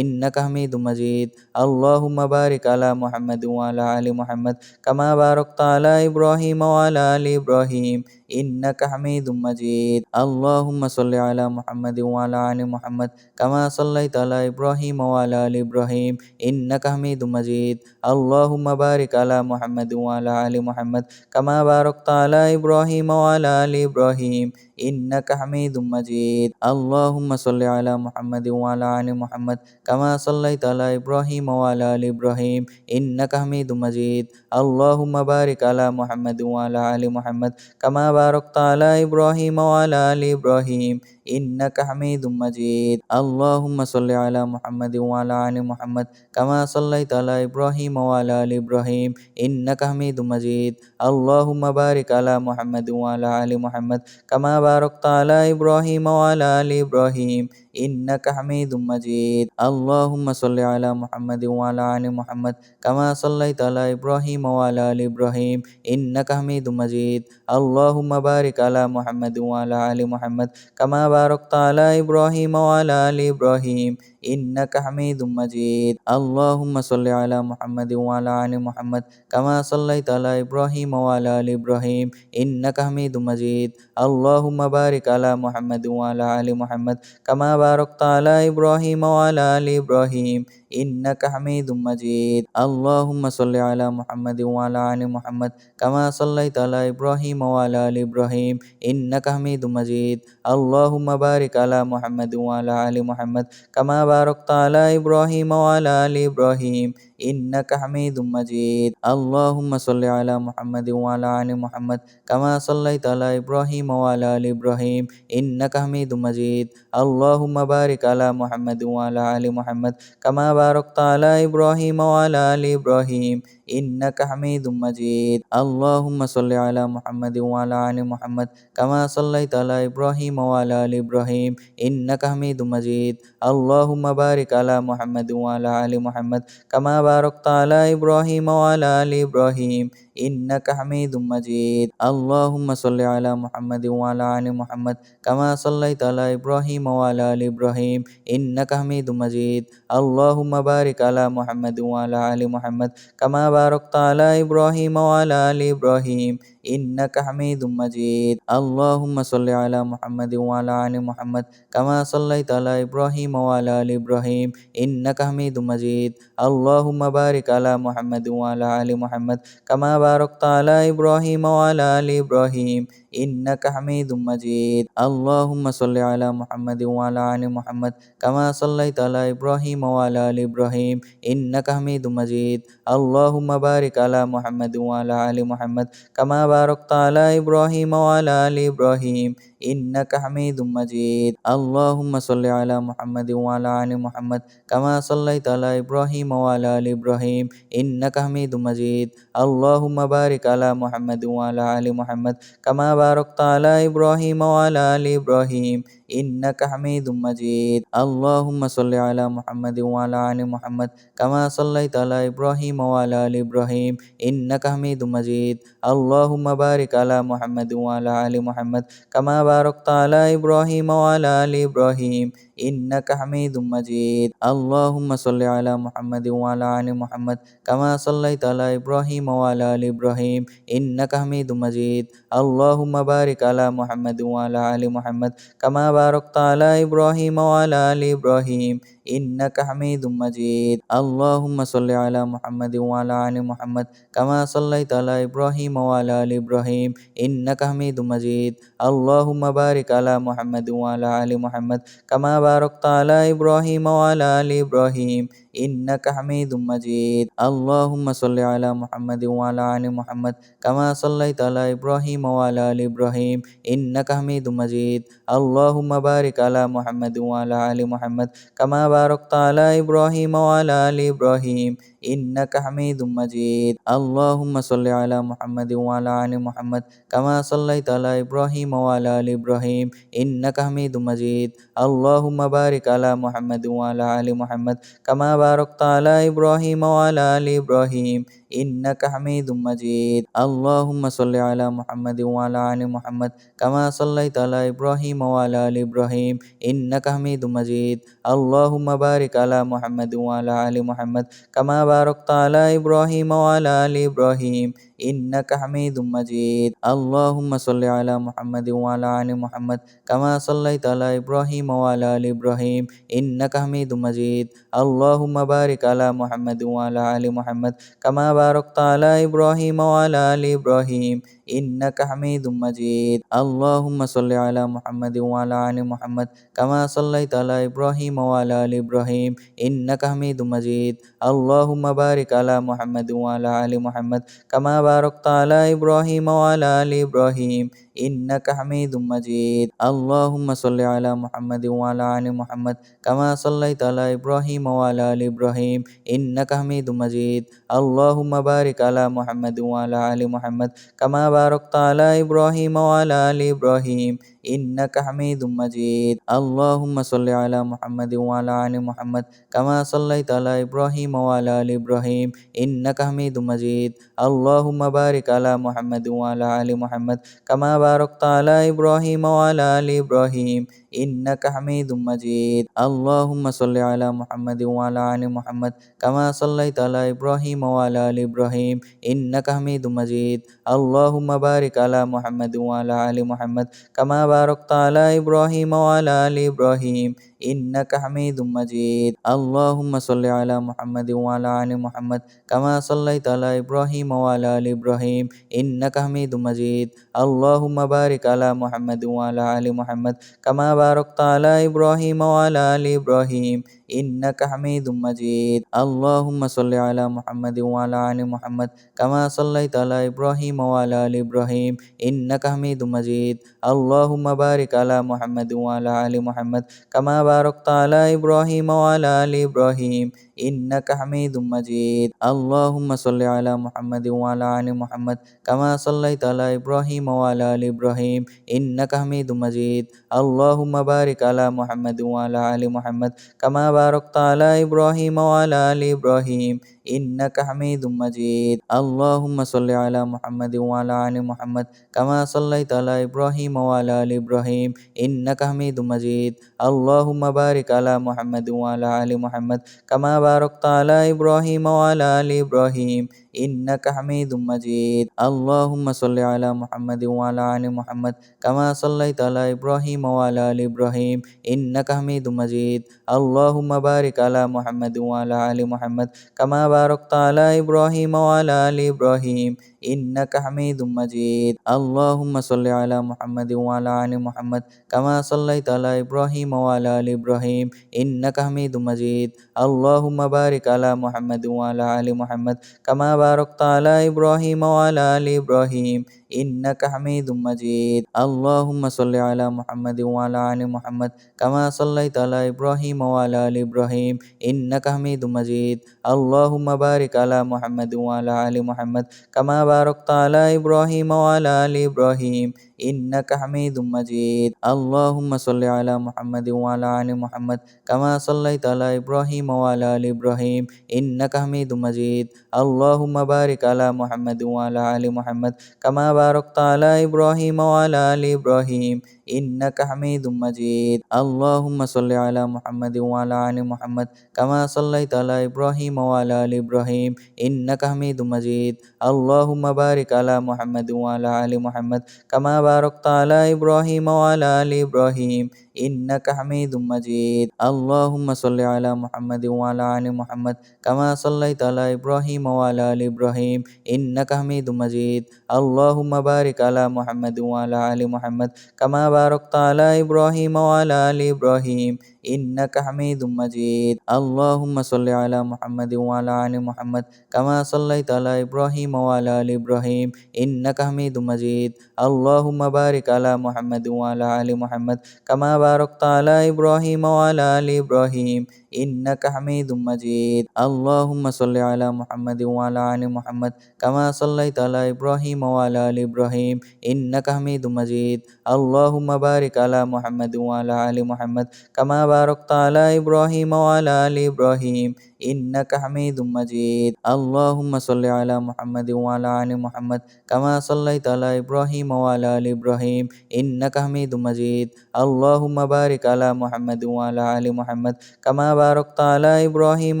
إنك حميد مجيد اللهم بارك على محمد وعلى آل محمد كما باركت على إبراهيم وعلى آل إبراهيم إنك حميد مجيد اللهم صل على محمد وعلى آل محمد كما صليت على إبراهيم وعلى آل إبراهيم إنك حميد مجيد اللهم بارك على محمد وعلى آل محمد كما باركت على إبراهيم وعلى آل إبراهيم إنك حميد مجيد اللهم صل على محمد وعلى آل محمد كما صليت على إبراهيم وعلى آل إبراهيم إنك حميد مجيد اللهم بارك على محمد وعلى آل محمد كما باركت على إبراهيم وعلى آل إبراهيم إنك حميد مجيد اللهم صل على محمد وعلى آل محمد كما صليت على إبراهيم وعلى آل إبراهيم إنك حميد مجيد اللهم بارك على محمد وعلى آل محمد كما باركت على إبراهيم وعلى آل إبراهيم إنك حميد مجيد. اللهم صل على محمد وعلى آل محمد كما صليت على إبراهيم وعلى آل إبراهيم إنك حميد مجيد. اللهم بارك على محمد وعلى آل محمد كما باركت على إبراهيم وعلى آل إبراهيم إنك حميد مجيد. اللهم صل على محمد وعلى آل محمد كما صليت على إبراهيم وعلى آل إبراهيم إنك حميد مجيد. اللهم بارك على محمد وعلى آل محمد كما باركت على إبراهيم وعلى آل إبراهيم إنك حميد مجيد. اللهم صل على محمد وعلى آل محمد كما صليت على إبراهيم وعلى آل إبراهيم إنك حميد مجيد. اللهم بارك على محمد وعلى آل محمد كما باركت على إبراهيم وعلى آل إبراهيم إنك حميد مجيد. اللهم صل على محمد وعلى آل محمد كما صليت على إبراهيم وعلى آل إبراهيم إنك حميد مجيد. اللهم بارك على محمد وعلى آل محمد كما باركت على إبراهيم وعلى آل إبراهيم إنك حميد مجيد. اللهم صل على محمد وعلى آل محمد كما صليت على إبراهيم وعلى آل إبراهيم إنك حميد مجيد. اللهم بارك على محمد وعلى آل محمد كما باركت على إبراهيم وعلى آل إبراهيم إنك حميد مجيد. اللهم صل على محمد وعلى آل محمد كما صليت على إبراهيم وعلى آل إبراهيم إنك حميد مجيد. اللهم بارك على محمد وعلى آل محمد كما باركت على إبراهيم وعلى آل إبراهيم إنك حميد مجيد. اللهم صل على محمد وعلى آل محمد كما صليت على إبراهيم وعلى آل إبراهيم إنك حميد مجيد. اللهم بارك على محمد وعلى آل محمد كما باركت على إبراهيم وعلى آل إبراهيم إنك حميد مجيد. اللهم صل على محمد وعلى آل محمد كما صليت على إبراهيم وعلى آل إبراهيم إنك حميد مجيد. اللهم بارك على محمد وعلى آل محمد كما باركت على إبراهيم وعلى آل إبراهيم إنك حميد مجيد. اللهم صل على محمد وعلى آل محمد كما صليت على إبراهيم وعلى آل إبراهيم إنك حميد مجيد. اللهم بارك على محمد وعلى آل محمد كما باركت على إبراهيم وعلى آل إبراهيم إنك حميد مجيد. اللهم صل على محمد وعلى آل محمد كما صليت على إبراهيم وعلى آل إبراهيم إنك حميد مجيد. اللهم بارك على محمد وعلى آل محمد كما باركت على إبراهيم وعلى آل إبراهيم إنك حميد مجيد. اللهم صل على محمد وعلى آل محمد كما صليت على إبراهيم وعلى آل إبراهيم إنك حميد مجيد. اللهم بارك على محمد وعلى آل محمد كما باركت على إبراهيم وعلى آل إبراهيم إنك حميد مجيد. اللهم صل على محمد وعلى آل محمد كما صليت على إبراهيم وعلى آل إبراهيم إنك حميد مجيد. اللهم بارك على محمد وعلى آل محمد كما باركت على إبراهيم وعلى آل إبراهيم إنك حميد مجيد. اللهم صل على محمد وعلى آل محمد كما صليت على إبراهيم وعلى آل إبراهيم إنك حميد مجيد. اللهم بارك على محمد وعلى آل محمد كما باركت على إبراهيم وعلى آل إبراهيم إنك حميد مجيد. اللهم صل على محمد وعلى آل محمد كما صليت على إبراهيم وعلى آل إبراهيم إنك حميد مجيد. اللهم بارك على محمد وعلى آل محمد كما باركت على إبراهيم وعلى آل إبراهيم إنك حميد مجيد. اللهم صل على محمد وعلى آل محمد كما صليت على إبراهيم وعلى آل إبراهيم إنك حميد مجيد. اللهم بارك على محمد وعلى آل محمد كما باركت على إبراهيم وعلى آل إبراهيم إنك حميد مجيد. اللهم صل على محمد وعلى آل محمد كما صليت على إبراهيم وعلى آل إبراهيم إنك حميد مجيد. اللهم بارك على محمد وعلى آل محمد كما باركت على إبراهيم وعلى آل إبراهيم إنك حميد مجيد. اللهم صل على محمد وعلى آل محمد كما صليت على إبراهيم وعلى آل إبراهيم إنك حميد مجيد. اللهم بارك على محمد وعلى آل محمد كما باركت على إبراهيم وعلى آل إبراهيم إنك حميد مجيد. اللهم صل على محمد وعلى آل محمد كما صليت على إبراهيم وعلى آل إبراهيم إنك حميد مجيد. اللهم بارك على محمد وعلى آل محمد كما باركت على إبراهيم وعلى آل إبراهيم إنك حميد مجيد اللهم صل على محمد وعلى آل محمد كما صليت على إبراهيم وعلى آل إبراهيم إنك حميد مجيد اللهم بارك على محمد وعلى آل محمد كما باركت على إبراهيم وعلى آل إبراهيم إنك حميد مجيد اللهم صل على محمد وعلى آل محمد كما صليت على إبراهيم وعلى آل إبراهيم إنك حميد مجيد اللهم بارك على محمد وعلى آل محمد كما باركت على إبراهيم وعلى آل إبراهيم إنك حميد مجيد اللهم صل على محمد وعلى آل محمد كما صليت على إبراهيم وعلى آل إبراهيم إنك حميد مجيد اللهم بارك على محمد وعلى آل محمد كما باركت على إبراهيم وعلى آل إبراهيم إنك حميد مجيد اللهم صل على محمد وعلى آل محمد كما صليت على إبراهيم وعلى آل إبراهيم إنك حميد مجيد اللهم بارك على محمد وعلى آل محمد كما باركت على إبراهيم وعلى آل إبراهيم إنك حميد مجيد اللهم صل على محمد وعلى آل محمد كما صليت على إبراهيم وعلى آل إبراهيم إنك حميد مجيد اللهم بارك على محمد وعلى آل محمد كما باركت على إبراهيم وعلى آل إبراهيم إنك حميد مجيد اللهم صل على محمد وعلى آل محمد كما صليت على إبراهيم وعلى آل إبراهيم إنك حميد مجيد اللهم بارك على محمد وعلى آل محمد كما باركت على إبراهيم وعلى آل إبراهيم إنك حميد مجيد اللهم صل على محمد وعلى آل محمد كما صليت على إبراهيم وعلى آل إبراهيم إنك حميد مجيد اللهم بارك على محمد وعلى آل محمد كما باركت على إبراهيم وعلى آل إبراهيم إنك حميد مجيد اللهم صل على محمد وعلى آل محمد كما صليت على إبراهيم وعلى آل إبراهيم إنك حميد مجيد اللهم بارك على محمد وعلى آل محمد كما باركت على إبراهيم وعلى آل إبراهيم إنك حميد مجيد اللهم صل على محمد وعلى آل محمد كما صليت على إبراهيم وعلى آل إبراهيم إنك حميد مجيد اللهم بارك على محمد وعلى آل محمد كما باركت على إبراهيم وعلى آل إبراهيم إنك حميد مجيد اللهم صل على محمد وعلى آل محمد كما صليت على إبراهيم وعلى آل إبراهيم إنك حميد مجيد اللهم بارك على محمد وعلى آل محمد كما باركت على إبراهيم وعلى آل إبراهيم إنك حميد مجيد اللهم صل على محمد وعلى آل محمد كما صليت على إبراهيم وعلى آل إبراهيم إنك حميد مجيد اللهم بارك على محمد وعلى آل محمد كما باركت على إبراهيم وعلى آل إبراهيم إنك حميد مجيد اللهم صل على محمد وعلى آل محمد كما صليت على إبراهيم وعلى آل إبراهيم إنك حميد مجيد اللهم بارك على محمد وعلى آل محمد كما باركت على إبراهيم وعلى آل إبراهيم إنك حميد مجيد اللهم صل على محمد وعلى آل محمد كما صليت على إبراهيم وعلى آل إبراهيم إنك حميد مجيد اللهم بارك على محمد وعلى آل محمد كما باركت على إبراهيم وعلى آل إبراهيم إنك حميد مجيد اللهم صل على محمد وعلى آل محمد كما صليت على إبراهيم وعلى آل إبراهيم إنك حميد مجيد اللهم بارك على محمد وعلى آل محمد كما باركت على إبراهيم وعلى آل إبراهيم إنك حميد مجيد اللهم صل على محمد وعلى آل محمد كما صليت على إبراهيم وعلى آل إبراهيم إنك حميد مجيد اللهم بارك على محمد وعلى آل محمد كما باركت على إبراهيم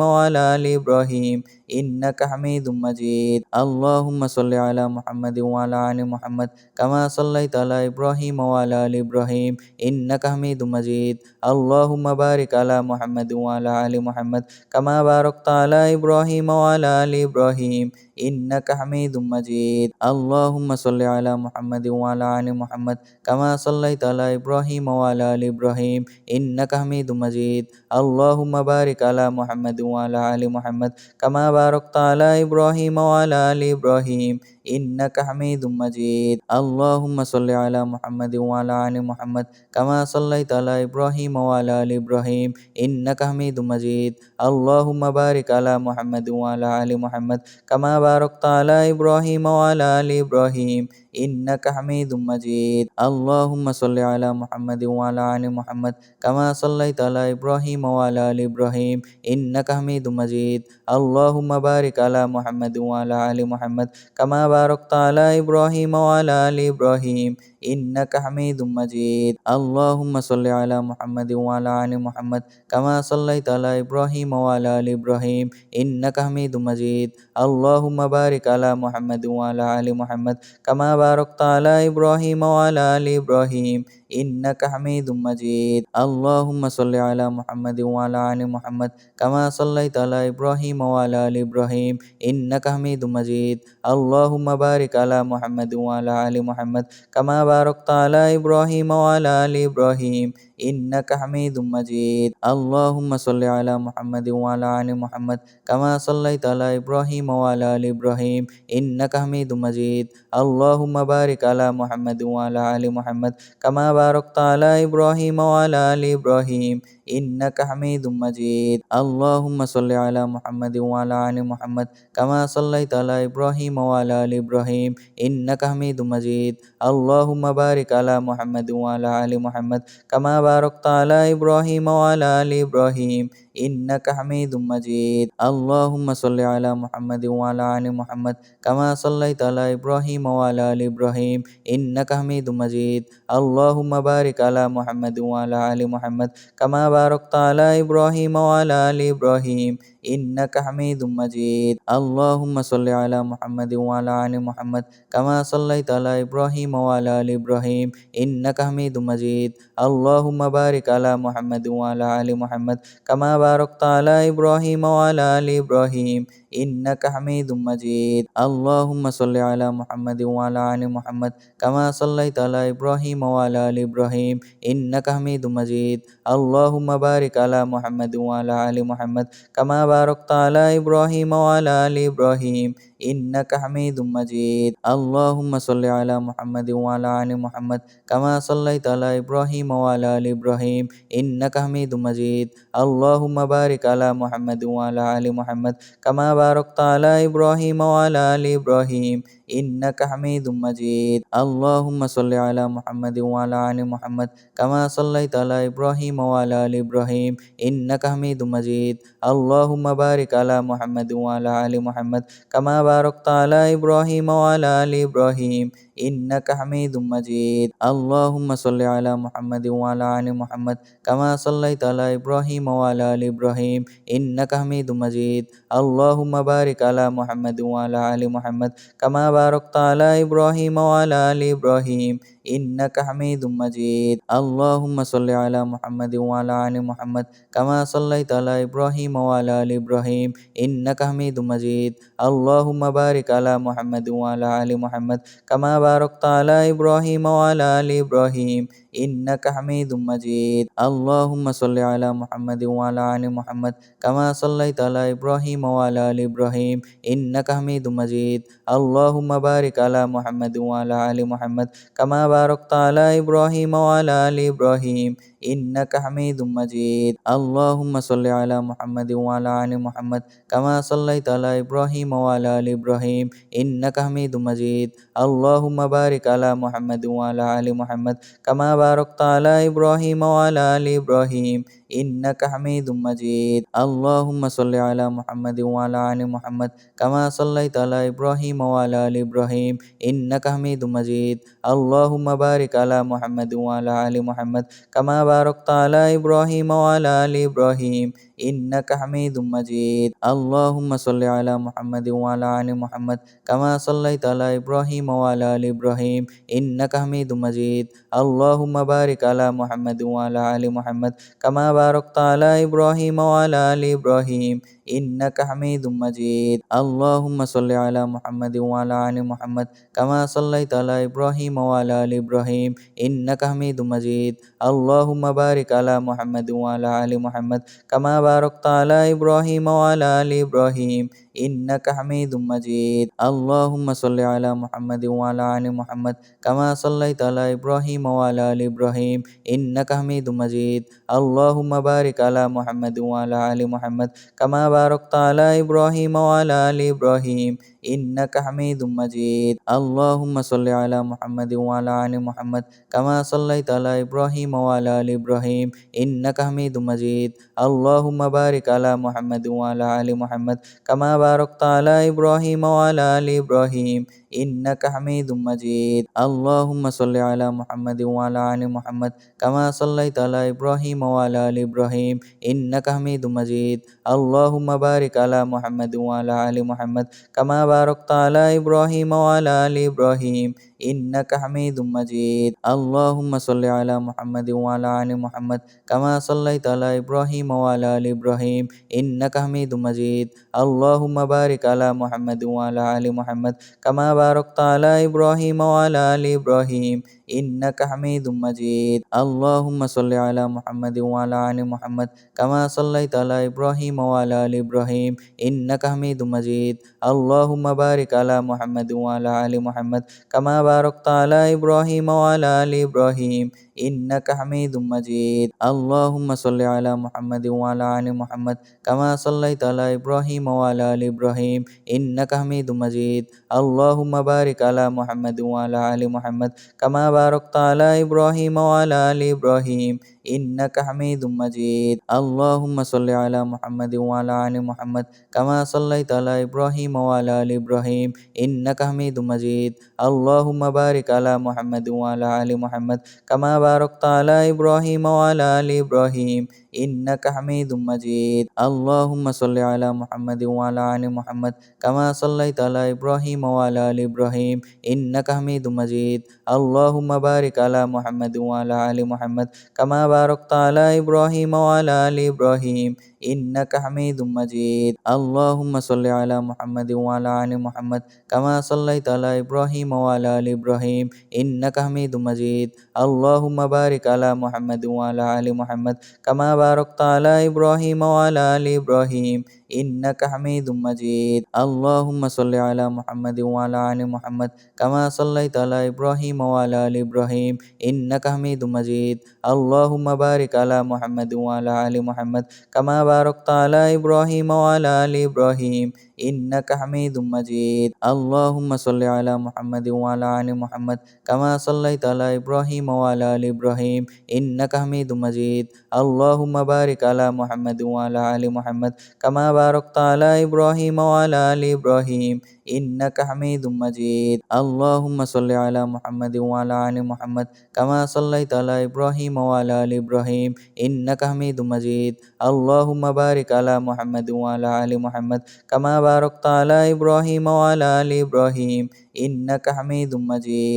وعلى آل إبراهيم إنك حميد مجيد اللهم صل على محمد وعلى آل محمد كما صليت على إبراهيم وعلى آل إبراهيم إنك حميد مجيد اللهم بارك على محمد وعلى آل محمد كما باركت على إبراهيم وعلى آل إبراهيم إنك حميد مجيد اللهم صل على محمد وعلى آل محمد كما صليت على إبراهيم وعلى آل إبراهيم إنك حميد مجيد اللهم بارك على محمد وعلى آل محمد كما باركت على إبراهيم وعلى آل إبراهيم إنك حميد مجيد اللهم صل على محمد وعلى آل محمد كما صليت على إبراهيم وعلى آل إبراهيم إنك حميد مجيد اللهم بارك على محمد وعلى آل محمد كما باركت على إبراهيم وعلى آل إبراهيم إنك حميد مجيد اللهم صل على محمد وعلى آل محمد كما صليت على إبراهيم وعلى آل إبراهيم إنك حميد مجيد اللهم بارك على محمد وعلى آل محمد كما باركت على إبراهيم وعلى آل إبراهيم إنك حميد مجيد اللهم صل على محمد وعلى آل محمد كما صليت على إبراهيم وعلى آل إبراهيم إنك حميد مجيد اللهم بارك على محمد وعلى آل محمد كما باركت على إبراهيم وعلى آل إبراهيم إنك حميد مجيد اللهم صل على محمد وعلى آل محمد كما صليت على إبراهيم وعلى آل إبراهيم إنك حميد مجيد اللهم بارك على محمد وعلى آل محمد كما باركت على إبراهيم وعلى آل إبراهيم إنك حميد مجيد اللهم صل على محمد وعلى آل محمد كما صليت على إبراهيم وعلى آل إبراهيم إنك حميد مجيد اللهم بارك على محمد وعلى آل محمد كما باركت على إبراهيم وعلى آل إبراهيم إنك حميد مجيد اللهم صل على محمد وعلى آل محمد كما صليت على إبراهيم وعلى آل إبراهيم إنك حميد مجيد اللهم بارك على محمد وعلى آل محمد كما باركت على إبراهيم وعلى آل إبراهيم إنك حميد مجيد اللهم صل على محمد وعلى آل محمد كما صليت على إبراهيم وعلى آل إبراهيم إنك حميد مجيد اللهم بارك على محمد وعلى آل محمد كما باركت على إبراهيم وعلى آل إبراهيم إنك حميد مجيد اللهم صل على محمد وعلى آل محمد كما صليت على إبراهيم وعلى آل إبراهيم إنك حميد مجيد اللهم بارك على محمد وعلى آل محمد كما باركت على إبراهيم وعلى آل إبراهيم إنك حميد مجيد اللهم صل على محمد وعلى آل محمد كما صليت على إبراهيم وعلى آل إبراهيم إنك حميد مجيد اللهم بارك على محمد وعلى آل محمد كما باركت على إبراهيم وعلى آل إبراهيم إنك حميد مجيد اللهم صل على محمد وعلى آل محمد كما صليت على إبراهيم وعلى آل إبراهيم إنك حميد مجيد اللهم بارك على محمد وعلى آل محمد كما باركت على إبراهيم وعلى آل إبراهيم إنك حميد مجيد اللهم صل على محمد وعلى آل محمد كما صليت على إبراهيم وعلى آل إبراهيم إنك حميد مجيد اللهم بارك على محمد وعلى آل محمد كما باركت على إبراهيم وعلى آل إبراهيم إنك حميد مجيد اللهم صل على محمد وعلى آل محمد كما صليت على إبراهيم وعلى آل إبراهيم إنك حميد مجيد اللهم بارك على محمد وعلى آل محمد كما باركت على إبراهيم وعلى آل إبراهيم إنك حميد مجيد اللهم صل على محمد وعلى آل محمد كما صليت على إبراهيم وعلى آل إبراهيم إنك حميد مجيد اللهم بارك على محمد وعلى آل محمد كما باركت على إبراهيم وعلى آل إبراهيم إنك حميد مجيد اللهم صل على محمد وعلى آل محمد كما صليت على إبراهيم وعلى آل إبراهيم إنك حميد مجيد اللهم بارك على محمد وعلى آل محمد كما باركت على إبراهيم وعلى آل إبراهيم إنك حميد مجيد اللهم صل على محمد وعلى آل محمد كما صليت على إبراهيم وعلى آل إبراهيم إنك حميد مجيد اللهم بارك على محمد وعلى آل محمد كما باركت على إبراهيم وعلى آل إبراهيم إنك حميد مجيد اللهم صل على محمد وعلى آل محمد كما صليت على إبراهيم وعلى آل إبراهيم إنك حميد مجيد اللهم بارك على محمد وعلى آل محمد كما باركت على إبراهيم وعلى آل إبراهيم إنك حميد مجيد اللهم صل على محمد وعلى آل محمد كما صليت على إبراهيم وعلى آل إبراهيم إنك حميد مجيد اللهم بارك على محمد وعلى آل محمد كما باركت على إبراهيم وعلى آل إبراهيم إنك حميد مجيد اللهم صل على محمد وعلى آل محمد كما صليت على إبراهيم وعلى آل إبراهيم إنك حميد مجيد اللهم بارك على محمد وعلى آل محمد كما باركت على إبراهيم وعلى آل إبراهيم إنك حميد مجيد. اللهم صل على محمد وعلى آل محمد كما صليت على إبراهيم وعلى آل إبراهيم إنك حميد مجيد. اللهم بارك على محمد وعلى آل محمد كما باركت على إبراهيم وعلى آل إبراهيم إنك حميد مجيد. اللهم صل على محمد وعلى آل محمد كما صليت على إبراهيم وعلى آل إبراهيم إنك حميد مجيد. اللهم بارك على محمد وعلى آل محمد كما باركت على إبراهيم وعلى آل إبراهيم إنك حميد مجيد. اللهم صل على محمد وعلى آل محمد كما صليت على إبراهيم وعلى آل إبراهيم إنك حميد مجيد. اللهم بارك على محمد وعلى آل محمد كما باركت على إبراهيم وعلى آل إبراهيم إنك حميد مجيد. اللهم صل على محمد وعلى آل محمد كما صليت على إبراهيم وعلى آل إبراهيم إنك حميد مجيد. اللهم بارك على محمد وعلى آل محمد كما باركت على إبراهيم وعلى آل إبراهيم إنك حميد مجيد. اللهم صل على محمد وعلى آل محمد كما صليت على إبراهيم وعلى آل إبراهيم إنك حميد مجيد. اللهم بارك على محمد وعلى آل محمد كما باركت على إبراهيم وعلى آل إبراهيم إنك حميد مجيد. اللهم صل على محمد وعلى آل محمد كما صليت على إبراهيم وعلى آل إبراهيم إنك حميد مجيد. اللهم بارك على محمد وعلى آل محمد كما باركت على إبراهيم وعلى آل إبراهيم إنك حميد مجيد. اللهم صل على محمد وعلى آل محمد كما صليت على إبراهيم وعلى آل إبراهيم إنك حميد مجيد. اللهم بارك على محمد وعلى آل محمد كما باركت على إبراهيم وعلى آل إبراهيم إنك حميد مجيد. اللهم صل على محمد وعلى آل محمد كما صليت على إبراهيم وعلى آل إبراهيم إنك حميد مجيد. اللهم بارك على محمد وعلى آل محمد كما باركت على إبراهيم وعلى آل إبراهيم إنك حميد مجيد. اللهم صل على محمد وعلى آل محمد كما صليت على إبراهيم وعلى آل إبراهيم إنك حميد مجيد. اللهم بارك على محمد وعلى آل محمد كما باركت على إبراهيم وعلى آل إبراهيم إنك حميد مجيد. اللهم صل على محمد وعلى آل محمد كما صليت على إبراهيم وعلى آل إبراهيم إنك حميد مجيد. اللهم بارك على محمد وعلى آل محمد كما باركت على إبراهيم وعلى آل إبراهيم إنك حميد مجيد. اللهم صل على محمد وعلى آل محمد كما صليت على إبراهيم وعلى آل إبراهيم إنك حميد مجيد. اللهم بارك على محمد وعلى آل محمد كما باركت على إبراهيم وعلى آل إبراهيم إنك حميد مجيد. اللهم صل على محمد وعلى آل محمد كما صليت على إبراهيم وعلى آل إبراهيم إنك حميد مجيد. اللهم بارك على محمد وعلى آل محمد كما باركت على إبراهيم وعلى آل إبراهيم إنك حميد مجيد.